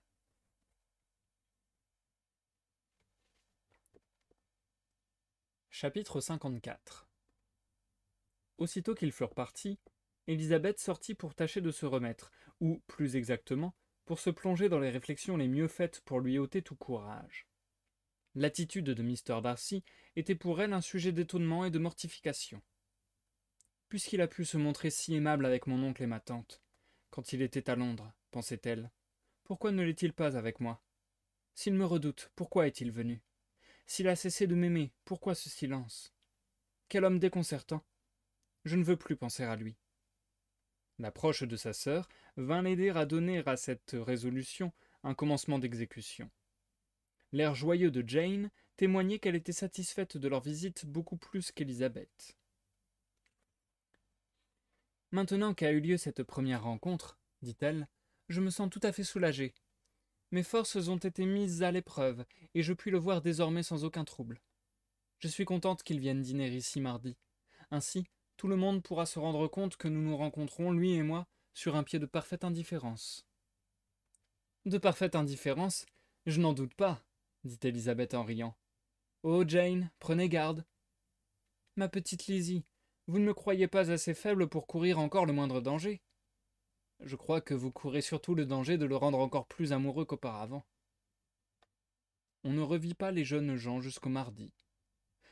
Chapitre 54. Aussitôt qu'ils furent partis, Élisabeth sortit pour tâcher de se remettre, ou, plus exactement, pour se plonger dans les réflexions les mieux faites pour lui ôter tout courage. L'attitude de Mr. Darcy était pour elle un sujet d'étonnement et de mortification. Puisqu'il a pu se montrer si aimable avec mon oncle et ma tante, quand il était à Londres, pensait-elle, pourquoi ne l'est-il pas avec moi? S'il me redoute, pourquoi est-il venu? S'il a cessé de m'aimer, pourquoi ce silence? Quel homme déconcertant! Je ne veux plus penser à lui. L'approche de sa sœur vint l'aider à donner à cette résolution un commencement d'exécution. L'air joyeux de Jane témoignait qu'elle était satisfaite de leur visite beaucoup plus qu'Élisabeth. Maintenant qu'a eu lieu cette première rencontre, dit-elle, je me sens tout à fait soulagée. Mes forces ont été mises à l'épreuve, et je puis le voir désormais sans aucun trouble. Je suis contente qu'il vienne dîner ici mardi. Ainsi, tout le monde pourra se rendre compte que nous nous rencontrons, lui et moi, sur un pied de parfaite indifférence. De parfaite indifférence, je n'en doute pas, dit Élisabeth en riant. Oh, Jane, prenez garde. Ma petite Lizzie, vous ne me croyez pas assez faible pour courir encore le moindre danger. Je crois que vous courez surtout le danger de le rendre encore plus amoureux qu'auparavant. On ne revit pas les jeunes gens jusqu'au mardi.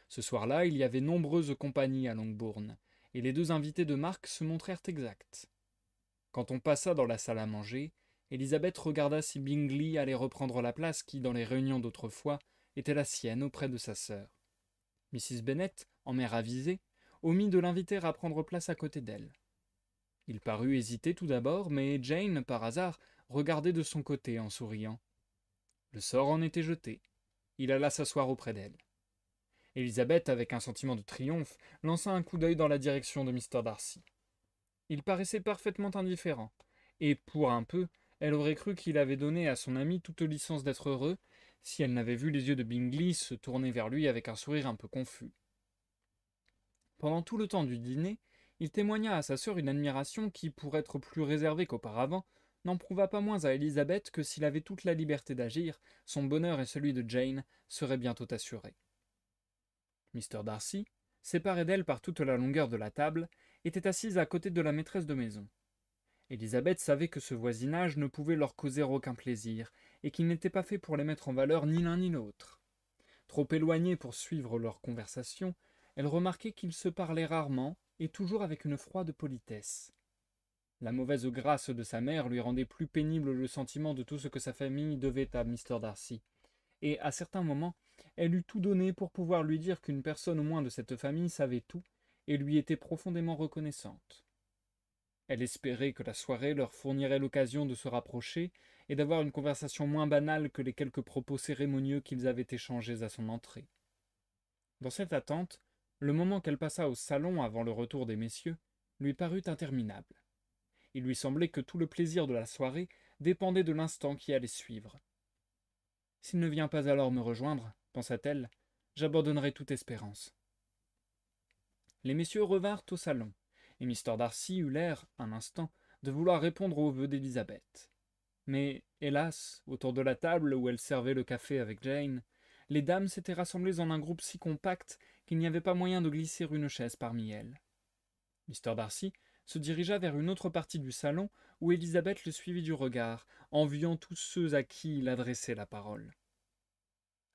Ce soir-là, il y avait nombreuses compagnies à Longbourn, et les deux invités de Mark se montrèrent exacts. Quand on passa dans la salle à manger, Élisabeth regarda si Bingley allait reprendre la place qui, dans les réunions d'autrefois, était la sienne auprès de sa sœur. Mrs. Bennet, en mère avisée, omit de l'inviter à prendre place à côté d'elle. Il parut hésiter tout d'abord, mais Jane, par hasard, regardait de son côté en souriant. Le sort en était jeté. Il alla s'asseoir auprès d'elle. Élisabeth, avec un sentiment de triomphe, lança un coup d'œil dans la direction de Mr. Darcy. Il paraissait parfaitement indifférent, et, pour un peu, elle aurait cru qu'il avait donné à son ami toute licence d'être heureux, si elle n'avait vu les yeux de Bingley se tourner vers lui avec un sourire un peu confus. Pendant tout le temps du dîner, il témoigna à sa sœur une admiration qui, pour être plus réservée qu'auparavant, n'en prouva pas moins à Élisabeth que s'il avait toute la liberté d'agir, son bonheur et celui de Jane seraient bientôt assurés. Mr. Darcy, séparé d'elle par toute la longueur de la table, était assise à côté de la maîtresse de maison. Élisabeth savait que ce voisinage ne pouvait leur causer aucun plaisir, et qu'il n'était pas fait pour les mettre en valeur ni l'un ni l'autre. Trop éloignés pour suivre leur conversation, elle remarquait qu'ils se parlaient rarement, et toujours avec une froide politesse. La mauvaise grâce de sa mère lui rendait plus pénible le sentiment de tout ce que sa famille devait à Mr. Darcy, et à certains moments, elle eût tout donné pour pouvoir lui dire qu'une personne au moins de cette famille savait tout, et lui était profondément reconnaissante. Elle espérait que la soirée leur fournirait l'occasion de se rapprocher et d'avoir une conversation moins banale que les quelques propos cérémonieux qu'ils avaient échangés à son entrée. Dans cette attente, le moment qu'elle passa au salon avant le retour des messieurs lui parut interminable. Il lui semblait que tout le plaisir de la soirée dépendait de l'instant qui allait suivre. « S'il ne vient pas alors me rejoindre, pensa-t-elle, j'abandonnerai toute espérance. » Les messieurs revinrent au salon, et Mr. Darcy eut l'air, un instant, de vouloir répondre aux vœux d'Élisabeth. Mais, hélas, autour de la table où elle servait le café avec Jane, les dames s'étaient rassemblées en un groupe si compact qu'il n'y avait pas moyen de glisser une chaise parmi elles. Mr. Darcy se dirigea vers une autre partie du salon où Élisabeth le suivit du regard, enviant tous ceux à qui il adressait la parole.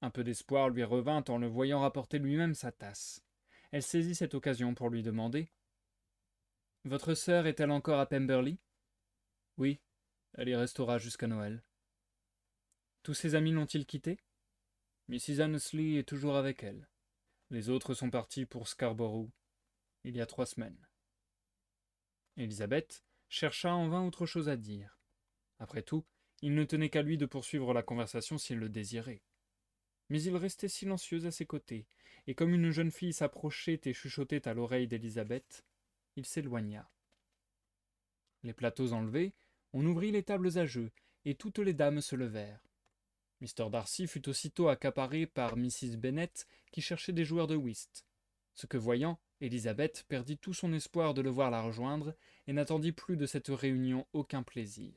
Un peu d'espoir lui revint en le voyant rapporter lui-même sa tasse. Elle saisit cette occasion pour lui demander « Votre sœur est-elle encore à Pemberley ?»« Oui, elle y restera jusqu'à Noël. »« Tous ses amis l'ont-ils quittée ?»« Mrs. Annesley est toujours avec elle. Les autres sont partis pour Scarborough, il y a 3 semaines. » Élisabeth chercha en vain autre chose à dire. Après tout, il ne tenait qu'à lui de poursuivre la conversation s'il le désirait. Mais il restait silencieux à ses côtés, et comme une jeune fille s'approchait et chuchotait à l'oreille d'Élisabeth, il s'éloigna. Les plateaux enlevés, on ouvrit les tables à jeu, et toutes les dames se levèrent. Mr. Darcy fut aussitôt accaparé par Mrs. Bennet, qui cherchait des joueurs de whist. Ce que voyant, Élisabeth perdit tout son espoir de le voir la rejoindre, et n'attendit plus de cette réunion aucun plaisir.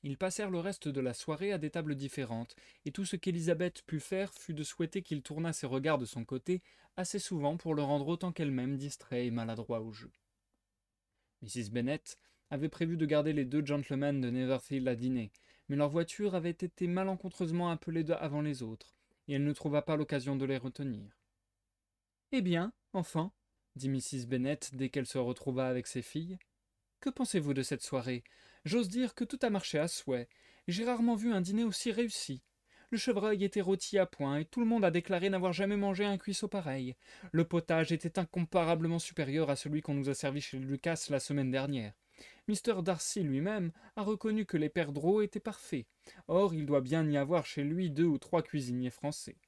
Ils passèrent le reste de la soirée à des tables différentes, et tout ce qu'Élisabeth put faire fut de souhaiter qu'il tournât ses regards de son côté assez souvent pour le rendre autant qu'elle-même distrait et maladroit au jeu. Mrs. Bennet avait prévu de garder les 2 gentlemen de Netherfield à dîner, mais leur voiture avait été malencontreusement appelée avant les autres, et elle ne trouva pas l'occasion de les retenir. « Eh bien, enfant, dit Mrs. Bennet dès qu'elle se retrouva avec ses filles, que pensez-vous de cette soirée ? J'ose dire que tout a marché à souhait. J'ai rarement vu un dîner aussi réussi. Le chevreuil était rôti à point, et tout le monde a déclaré n'avoir jamais mangé un cuisseau pareil. Le potage était incomparablement supérieur à celui qu'on nous a servi chez Lucas la semaine dernière. Mr. Darcy lui-même a reconnu que les perdreaux étaient parfaits. Or, il doit bien y avoir chez lui 2 ou 3 cuisiniers français.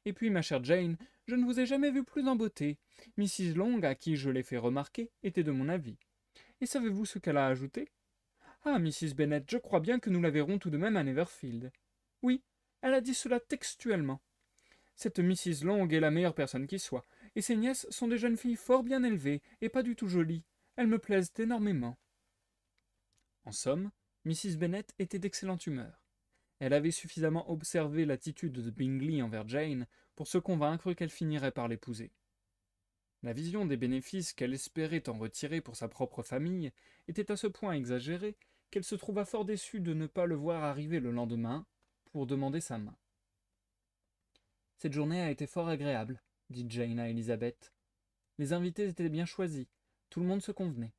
Et puis, ma chère Jane, je ne vous ai jamais vue plus en beauté. Mrs. Long, à qui je l'ai fait remarquer, était de mon avis. Et savez-vous ce qu'elle a ajouté ? Ah, Mrs. Bennet, je crois bien que nous la verrons tout de même à Netherfield. Oui, elle a dit cela textuellement. Cette Mrs. Long est la meilleure personne qui soit, et ses nièces sont des jeunes filles fort bien élevées et pas du tout jolies. Elles me plaisent énormément. » En somme, Mrs. Bennet était d'excellente humeur. Elle avait suffisamment observé l'attitude de Bingley envers Jane pour se convaincre qu'elle finirait par l'épouser. La vision des bénéfices qu'elle espérait en retirer pour sa propre famille était à ce point exagérée qu'elle se trouva fort déçue de ne pas le voir arriver le lendemain pour demander sa main. « Cette journée a été fort agréable, » dit Jane à Élisabeth. « Les invités étaient bien choisis, tout le monde se convenait.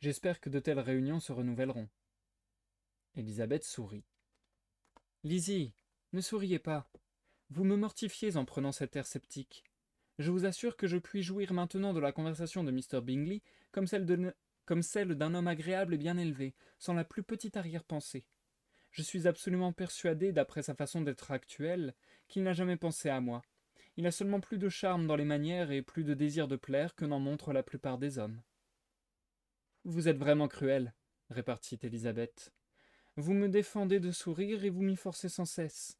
J'espère que de telles réunions se renouvelleront. » Élisabeth sourit. « Lizzie, ne souriez pas. Vous me mortifiez en prenant cet air sceptique. Je vous assure que je puis jouir maintenant de la conversation de Mr. Bingley comme celle d'un homme agréable et bien élevé, sans la plus petite arrière-pensée. Je suis absolument persuadé, d'après sa façon d'être actuelle, qu'il n'a jamais pensé à moi. Il a seulement plus de charme dans les manières et plus de désir de plaire que n'en montrent la plupart des hommes. »« Vous êtes vraiment cruel, » repartit Élisabeth. « Vous me défendez de sourire et vous m'y forcez sans cesse.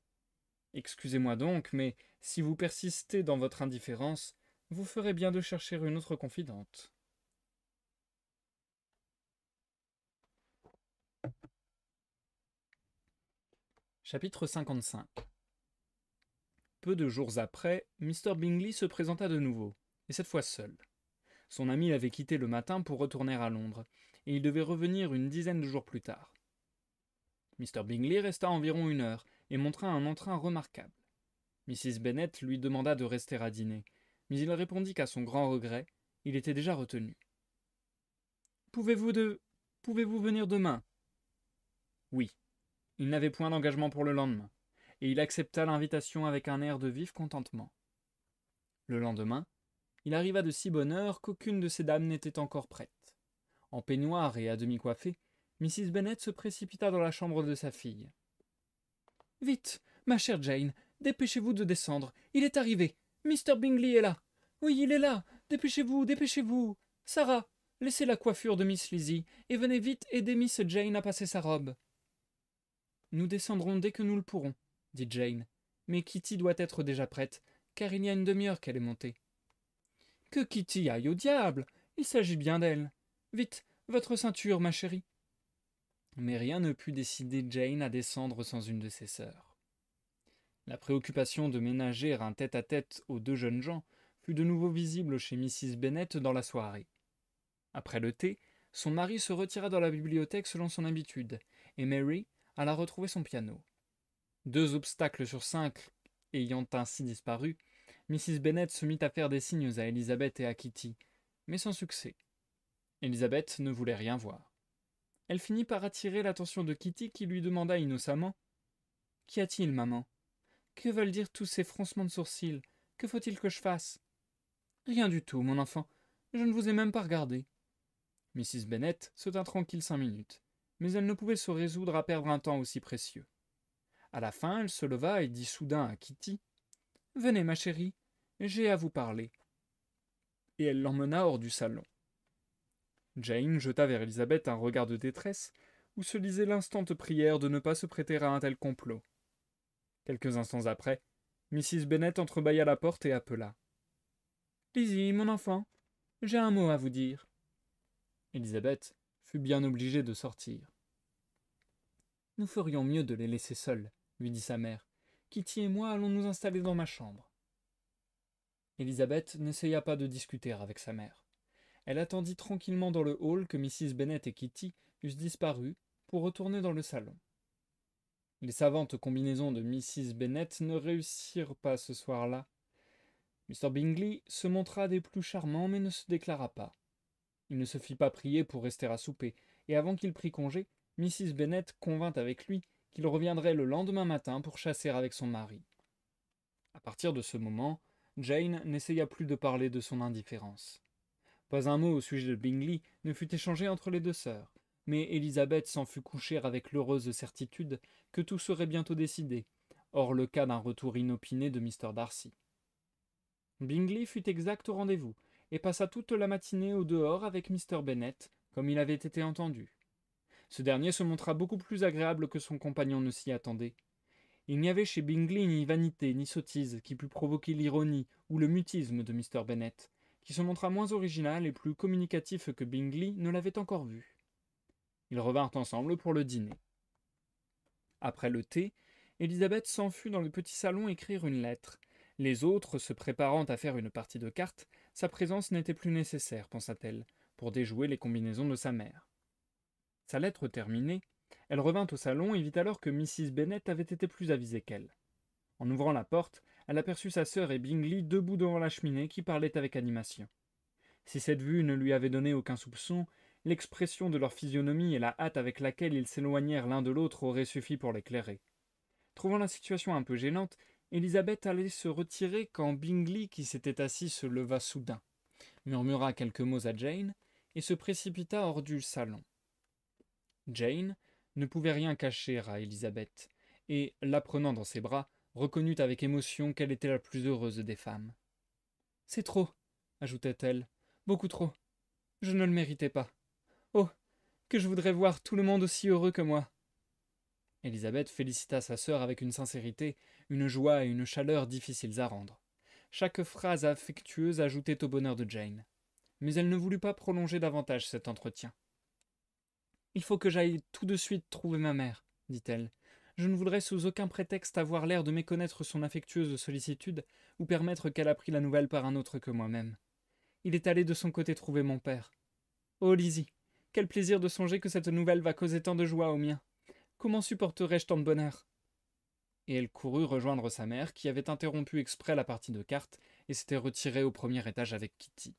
Excusez-moi donc, mais si vous persistez dans votre indifférence, vous ferez bien de chercher une autre confidente. » Chapitre 55. Peu de jours après, Mr. Bingley se présenta de nouveau, et cette fois seul. Son ami l'avait quitté le matin pour retourner à Londres, et il devait revenir une dizaine de jours plus tard. Mr. Bingley resta environ 1 heure, et montra un entrain remarquable. Mrs. Bennet lui demanda de rester à dîner, mais il répondit qu'à son grand regret, il était déjà retenu. « Pouvez-vous venir demain ?» Oui. Il n'avait point d'engagement pour le lendemain, et il accepta l'invitation avec un air de vif contentement. Le lendemain, il arriva de si bonne heure qu'aucune de ces dames n'était encore prête. En peignoir et à demi coiffée, Mrs. Bennet se précipita dans la chambre de sa fille. « Vite, ma chère Jane, dépêchez-vous de descendre. Il est arrivé. Mr. Bingley est là. Oui, il est là. Dépêchez-vous, dépêchez-vous. Sarah, laissez la coiffure de Miss Lizzie, et venez vite aider Miss Jane à passer sa robe. » « Nous descendrons dès que nous le pourrons, » dit Jane, « mais Kitty doit être déjà prête, car il y a une demi-heure qu'elle est montée. »« Que Kitty aille au diable. Il s'agit bien d'elle. Vite, votre ceinture, ma chérie. » Mais rien ne put décider Jane à descendre sans une de ses sœurs. La préoccupation de ménager un tête-à-tête aux 2 jeunes gens fut de nouveau visible chez Mrs. Bennet dans la soirée. Après le thé, son mari se retira dans la bibliothèque selon son habitude, et Mary alla retrouver son piano. 2 obstacles sur 5 ayant ainsi disparu, Mrs. Bennet se mit à faire des signes à Élisabeth et à Kitty, mais sans succès. Élisabeth ne voulait rien voir. Elle finit par attirer l'attention de Kitty qui lui demanda innocemment « Qu'y a-t-il, maman ? Que veulent dire tous ces froncements de sourcils ? Que faut-il que je fasse ?»« Rien du tout, mon enfant. Je ne vous ai même pas regardé. » Mrs. Bennet se tint tranquille 5 minutes, mais elle ne pouvait se résoudre à perdre un temps aussi précieux. À la fin, elle se leva et dit soudain à Kitty « Venez, ma chérie, j'ai à vous parler. » Et elle l'emmena hors du salon. Jane jeta vers Élisabeth un regard de détresse, où se lisait l'instante prière de ne pas se prêter à un tel complot. Quelques instants après, Mrs. Bennet entrebâilla la porte et appela. « Lizzie, mon enfant, j'ai un mot à vous dire. » Élisabeth fut bien obligée de sortir. « Nous ferions mieux de les laisser seuls, » lui dit sa mère. « Kitty et moi allons nous installer dans ma chambre. » Élisabeth n'essaya pas de discuter avec sa mère. Elle attendit tranquillement dans le hall que Mrs. Bennet et Kitty eussent disparu pour retourner dans le salon. Les savantes combinaisons de Mrs. Bennet ne réussirent pas ce soir-là. Mr. Bingley se montra des plus charmants mais ne se déclara pas. Il ne se fit pas prier pour rester à souper, et avant qu'il prît congé, Mrs. Bennet convint avec lui qu'il reviendrait le lendemain matin pour chasser avec son mari. À partir de ce moment, Jane n'essaya plus de parler de son indifférence. Pas un mot au sujet de Bingley ne fut échangé entre les 2 sœurs, mais Élisabeth s'en fut coucher avec l'heureuse certitude que tout serait bientôt décidé, hors le cas d'un retour inopiné de Mr. Darcy. Bingley fut exact au rendez-vous, et passa toute la matinée au dehors avec Mr. Bennet, comme il avait été entendu. Ce dernier se montra beaucoup plus agréable que son compagnon ne s'y attendait, Il n'y avait chez Bingley ni vanité ni sottise qui pût provoquer l'ironie ou le mutisme de Mr. Bennet, qui se montra moins original et plus communicatif que Bingley ne l'avait encore vu. Ils revinrent ensemble pour le dîner. Après le thé, Élisabeth s'enfuit dans le petit salon écrire une lettre. Les autres, se préparant à faire une partie de cartes, sa présence n'était plus nécessaire, pensa-t-elle, pour déjouer les combinaisons de sa mère. Sa lettre terminée, elle revint au salon et vit alors que Mrs. Bennet avait été plus avisée qu'elle. En ouvrant la porte, elle aperçut sa sœur et Bingley debout devant la cheminée qui parlaient avec animation. Si cette vue ne lui avait donné aucun soupçon, l'expression de leur physionomie et la hâte avec laquelle ils s'éloignèrent l'un de l'autre auraient suffi pour l'éclairer. Trouvant la situation un peu gênante, Élisabeth allait se retirer quand Bingley, qui s'était assis, se leva soudain, murmura quelques mots à Jane et se précipita hors du salon. Jane ne pouvait rien cacher à Élisabeth, et, la prenant dans ses bras, reconnut avec émotion qu'elle était la plus heureuse des femmes. « C'est trop, ajoutait-elle, beaucoup trop. Je ne le méritais pas. Oh, que je voudrais voir tout le monde aussi heureux que moi. » Élisabeth félicita sa sœur avec une sincérité, une joie et une chaleur difficiles à rendre. Chaque phrase affectueuse ajoutait au bonheur de Jane. Mais elle ne voulut pas prolonger davantage cet entretien. « Il faut que j'aille tout de suite trouver ma mère, dit-elle. Je ne voudrais sous aucun prétexte avoir l'air de méconnaître son affectueuse sollicitude ou permettre qu'elle apprit la nouvelle par un autre que moi-même. Il est allé de son côté trouver mon père. Oh, Lizzie, quel plaisir de songer que cette nouvelle va causer tant de joie au mien. Comment supporterais-je tant de bonheur ?» Et elle courut rejoindre sa mère, qui avait interrompu exprès la partie de cartes et s'était retirée au premier étage avec Kitty.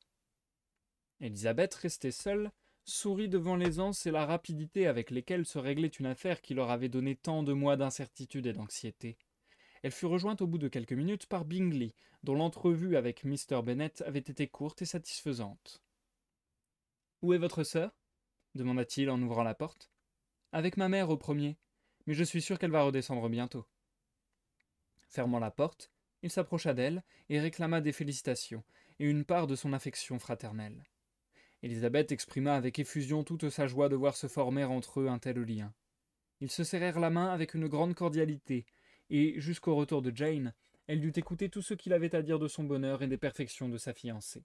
Élisabeth, restée seule, sourit devant l'aisance et la rapidité avec lesquelles se réglait une affaire qui leur avait donné tant de mois d'incertitude et d'anxiété. Elle fut rejointe au bout de quelques minutes par Bingley, dont l'entrevue avec Mr. Bennet avait été courte et satisfaisante. « Où est votre sœur » demanda-t-il en ouvrant la porte. « Avec ma mère au premier, mais je suis sûr qu'elle va redescendre bientôt. » Fermant la porte, il s'approcha d'elle et réclama des félicitations et une part de son affection fraternelle. Élisabeth exprima avec effusion toute sa joie de voir se former entre eux un tel lien. Ils se serrèrent la main avec une grande cordialité, et, jusqu'au retour de Jane, elle dut écouter tout ce qu'il avait à dire de son bonheur et des perfections de sa fiancée.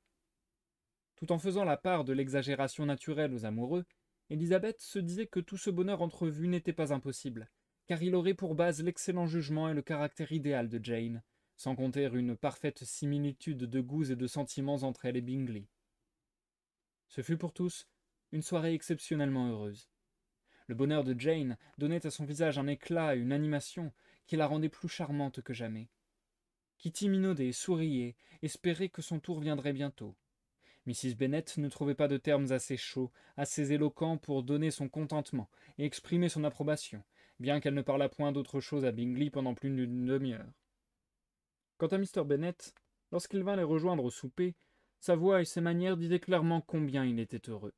Tout en faisant la part de l'exagération naturelle aux amoureux, Élisabeth se disait que tout ce bonheur entrevu n'était pas impossible, car il aurait pour base l'excellent jugement et le caractère idéal de Jane, sans compter une parfaite similitude de goûts et de sentiments entre elle et Bingley. Ce fut pour tous une soirée exceptionnellement heureuse. Le bonheur de Jane donnait à son visage un éclat et une animation qui la rendaient plus charmante que jamais. Kitty minaudait, souriait, espérait que son tour viendrait bientôt. Mrs. Bennet ne trouvait pas de termes assez chauds, assez éloquents pour donner son contentement et exprimer son approbation, bien qu'elle ne parlât point d'autre chose à Bingley pendant plus d'une demi-heure. Quant à Mr. Bennet, lorsqu'il vint les rejoindre au souper, sa voix et ses manières disaient clairement combien il était heureux.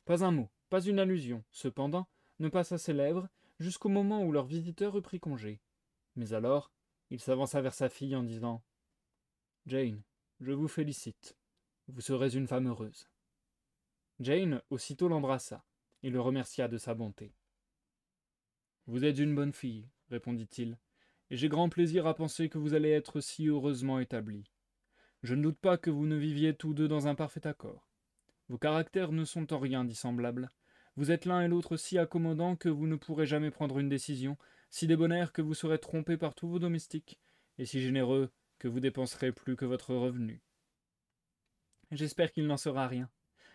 Pas un mot, pas une allusion, cependant, ne passa ses lèvres jusqu'au moment où leur visiteur eut pris congé. Mais alors, il s'avança vers sa fille en disant « Jane, je vous félicite. Vous serez une femme heureuse. » Jane aussitôt l'embrassa et le remercia de sa bonté. « Vous êtes une bonne fille, répondit-il, et j'ai grand plaisir à penser que vous allez être si heureusement établie. Je ne doute pas que vous ne viviez tous deux dans un parfait accord. Vos caractères ne sont en rien dissemblables. Vous êtes l'un et l'autre si accommodants que vous ne pourrez jamais prendre une décision, si débonnaires que vous serez trompés par tous vos domestiques, et si généreux que vous dépenserez plus que votre revenu. J'espère qu'il n'en sera rien.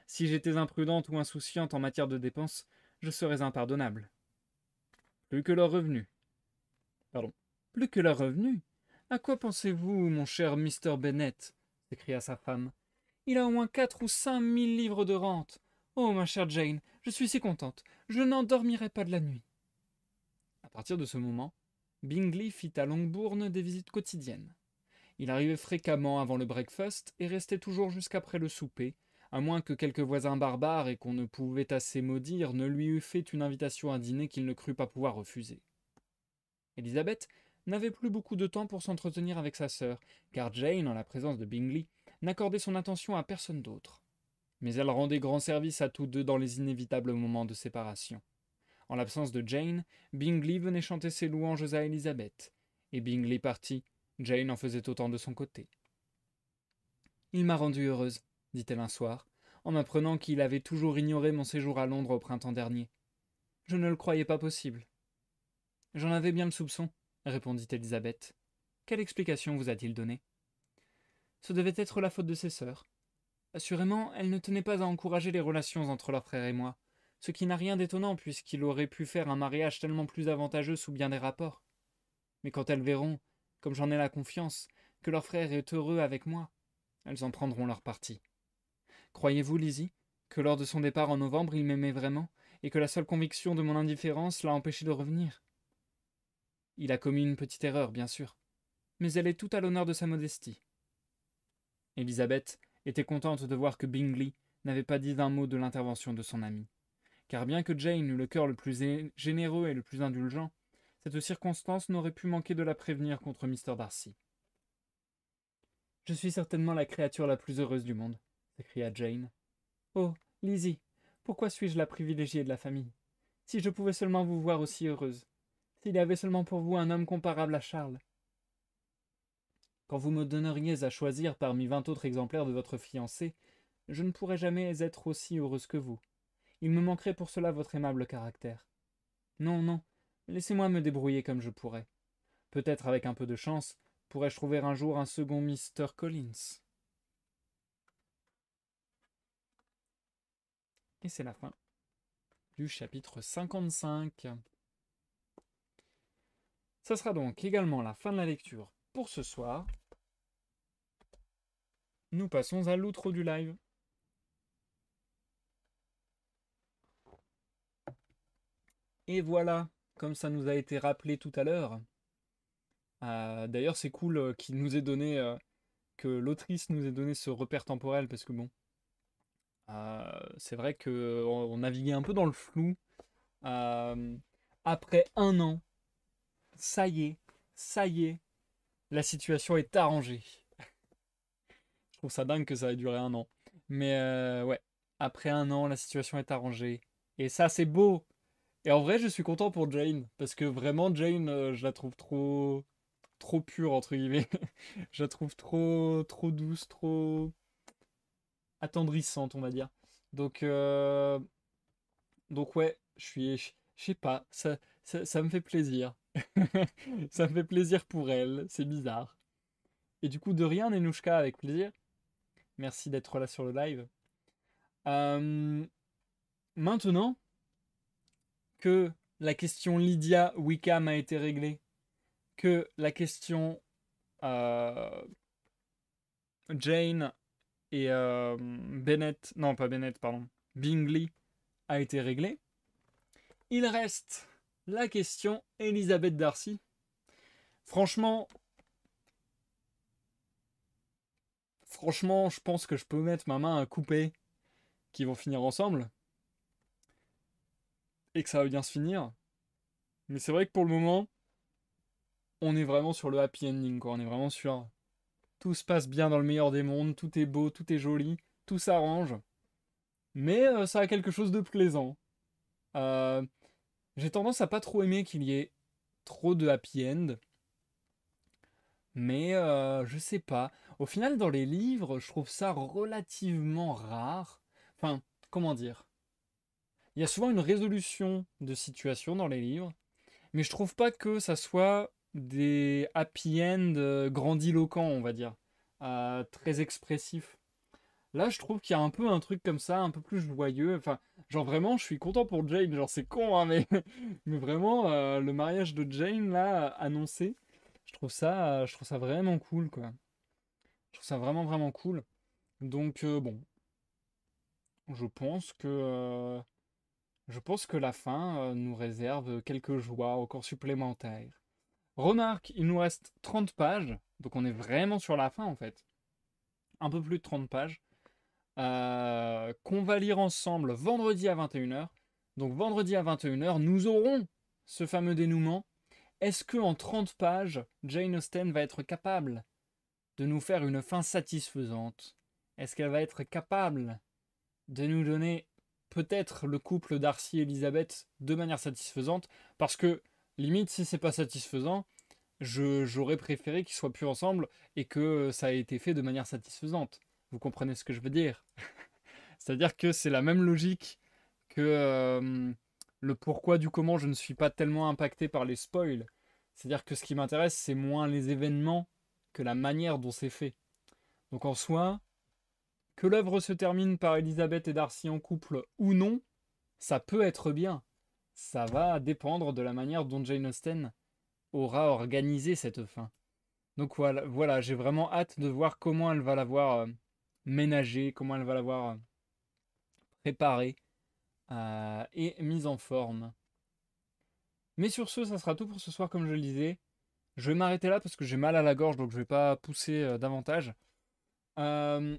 Si j'étais imprudente ou insouciante en matière de dépenses, je serais impardonnable. Plus que leur revenu. Plus que leur revenu? À quoi pensez-vous, mon cher Mr. Bennet? S'écria sa femme. Il a au moins 4 ou 5 000 livres de rente. Oh, ma chère Jane, je suis si contente. Je n'en dormirai pas de la nuit. À partir de ce moment, Bingley fit à Longbourn des visites quotidiennes. Il arrivait fréquemment avant le breakfast et restait toujours jusqu'après le souper, à moins que quelque voisin barbare et qu'on ne pouvait assez maudire ne lui eût fait une invitation à dîner qu'il ne crut pas pouvoir refuser. Élisabeth n'avait plus beaucoup de temps pour s'entretenir avec sa sœur, car Jane, en la présence de Bingley, n'accordait son attention à personne d'autre. Mais elle rendait grand service à tous deux dans les inévitables moments de séparation. En l'absence de Jane, Bingley venait chanter ses louanges à Élisabeth, et Bingley parti, Jane en faisait autant de son côté. Il m'a rendue heureuse, dit-elle un soir, en m'apprenant qu'il avait toujours ignoré mon séjour à Londres au printemps dernier. Je ne le croyais pas possible. J'en avais bien le soupçon, répondit Élisabeth. Quelle explication vous a-t-il donnée? Ce devait être la faute de ses sœurs. Assurément, elles ne tenaient pas à encourager les relations entre leur frère et moi, ce qui n'a rien d'étonnant puisqu'il aurait pu faire un mariage tellement plus avantageux sous bien des rapports. Mais quand elles verront, comme j'en ai la confiance, que leur frère est heureux avec moi, elles en prendront leur parti. Croyez-vous, Lizzie, que lors de son départ en novembre, il m'aimait vraiment, et que la seule conviction de mon indifférence l'a empêché de revenir? Il a commis une petite erreur, bien sûr, mais elle est tout à l'honneur de sa modestie. Élisabeth était contente de voir que Bingley n'avait pas dit d'un mot de l'intervention de son ami. Car bien que Jane eût le cœur le plus généreux et le plus indulgent, cette circonstance n'aurait pu manquer de la prévenir contre Mr. Darcy. « Je suis certainement la créature la plus heureuse du monde, » s'écria Jane. « Oh, Lizzie, pourquoi suis-je la privilégiée de la famille? Si je pouvais seulement vous voir aussi heureuse, s'il y avait seulement pour vous un homme comparable à Charles. Quand vous me donneriez à choisir parmi 20 autres exemplaires de votre fiancé, je ne pourrais jamais être aussi heureuse que vous. Il me manquerait pour cela votre aimable caractère. Non, non, laissez-moi me débrouiller comme je pourrais. Peut-être avec un peu de chance, pourrais-je trouver un jour un second Mr. Collins. » Et c'est la fin du chapitre 55. Ça sera donc également la fin de la lecture pour ce soir. Nous passons à l'outro du live. Et voilà, comme ça nous a été rappelé tout à l'heure. D'ailleurs, c'est cool qu'il nous ait donné, que l'autrice nous ait donné ce repère temporel, parce que bon, c'est vrai qu'on naviguait un peu dans le flou. Après un an, ça y est, la situation est arrangée. Je trouve ça dingue que ça ait duré un an. Mais ouais, après un an, la situation est arrangée. Et ça, c'est beau. Et en vrai, je suis content pour Jane. Parce que vraiment, Jane, je la trouve trop pure, entre guillemets. Je la trouve trop douce, trop attendrissante, on va dire. Donc, euh, donc ouais, je sais pas, ça me fait plaisir. Ça me fait plaisir pour elle, c'est bizarre. Et du coup, de rien, Nenouchka, avec plaisir. Merci d'être là sur le live. Euh, Maintenant que la question Lydia Wickham a été réglée, que la question euh, Jane et Bennett, non pas Bennett, pardon, Bingley a été réglée, il reste la question Elizabeth Darcy. Franchement, je pense que je peux mettre ma main à couper qu'ils vont finir ensemble et que ça va bien se finir. Mais c'est vrai que pour le moment, on est vraiment sur le happy ending, quoi. On est vraiment sur tout se passe bien dans le meilleur des mondes, tout est beau, tout est joli, tout s'arrange. Mais ça a quelque chose de plaisant. Euh, j'ai tendance à pas trop aimer qu'il y ait trop de happy end. Mais je sais pas. Au final, dans les livres, je trouve ça relativement rare. Enfin, comment dire? Il y a souvent une résolution de situation dans les livres, mais je trouve pas que ça soit des happy end grandiloquents, on va dire, très expressifs. Là, je trouve qu'il y a un peu un truc comme ça, un peu plus joyeux. Enfin, genre vraiment, je suis content pour Jane. Genre, c'est con, hein, mais, mais vraiment, le mariage de Jane, là, annoncé, je trouve ça vraiment cool, quoi. Je trouve ça vraiment cool. Donc, bon, je pense que la fin nous réserve quelques joies encore supplémentaires. Remarque, il nous reste 30 pages, donc on est vraiment sur la fin, en fait. Un peu plus de 30 pages. Qu'on va lire ensemble vendredi à 21h. Donc vendredi à 21h, nous aurons ce fameux dénouement. Est-ce que en 30 pages, Jane Austen va être capable de nous faire une fin satisfaisante? Est-ce qu'elle va être capable de nous donner peut-être le couple Darcy et Elisabeth de manière satisfaisante, parce que limite si c'est pas satisfaisant, j'aurais préféré qu'ils soient plus ensemble et que ça ait été fait de manière satisfaisante. Vous comprenez ce que je veux dire? C'est-à-dire que c'est la même logique que le pourquoi du comment je ne suis pas tellement impacté par les spoils. C'est-à-dire que ce qui m'intéresse, c'est moins les événements que la manière dont c'est fait. Donc en soi, que l'œuvre se termine par Elisabeth et Darcy en couple ou non, ça peut être bien. Ça va dépendre de la manière dont Jane Austen aura organisé cette fin. Donc voilà, j'ai vraiment hâte de voir comment elle va l'avoir ménagée, comment elle va l'avoir préparée et mise en forme. Mais sur ce, ça sera tout pour ce soir, comme je le disais. Je vais m'arrêter là parce que j'ai mal à la gorge, donc je vais pas pousser davantage. Euh,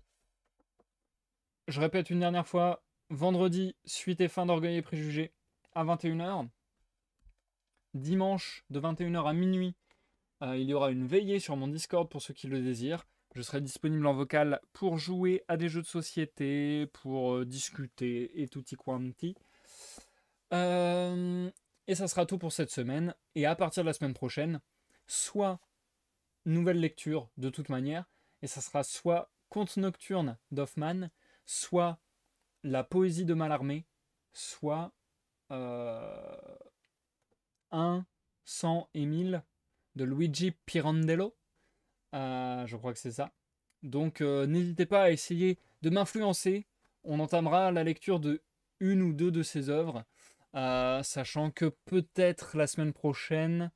je répète une dernière fois, vendredi, suite et fin d'Orgueil et Préjugés à 21h. Dimanche, de 21h à minuit, il y aura une veillée sur mon Discord pour ceux qui le désirent. Je serai disponible en vocal pour jouer à des jeux de société, pour discuter et tutti quanti. Et ça sera tout pour cette semaine. Et à partir de la semaine prochaine, soit nouvelle lecture de toute manière, et ça sera soit Conte nocturne d'Hoffmann, soit La poésie de Mallarmé, soit 1, 100 et 1000 de Luigi Pirandello. Je crois que c'est ça. Donc n'hésitez pas à essayer de m'influencer. On entamera la lecture de une ou deux de ses œuvres, sachant que peut-être la semaine prochaine,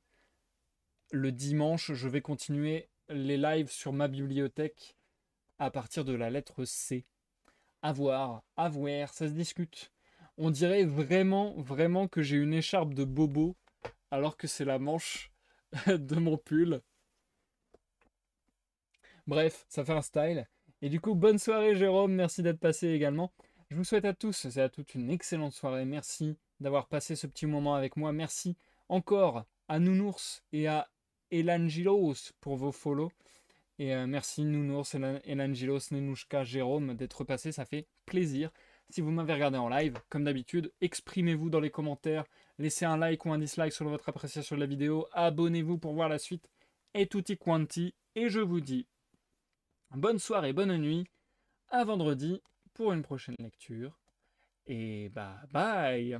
le dimanche, je vais continuer les lives sur ma bibliothèque à partir de la lettre C. À voir, ça se discute. On dirait vraiment, vraiment que j'ai une écharpe de bobo, alors que c'est la manche de mon pull. Bref, ça fait un style. Et du coup, bonne soirée Jérôme, merci d'être passé également. Je vous souhaite à tous et à toutes une excellente soirée. Merci d'avoir passé ce petit moment avec moi. Merci encore à Nounours et à Elangelos pour vos follow. Et merci Nounours, Elangelos, Nenouchka, Jérôme d'être passé, ça fait plaisir. Si vous m'avez regardé en live, comme d'habitude, exprimez-vous dans les commentaires, laissez un like ou un dislike sur votre appréciation de la vidéo, abonnez-vous pour voir la suite, et tutti quanti, et je vous dis bonne soirée, bonne nuit, à vendredi pour une prochaine lecture, et bye bye.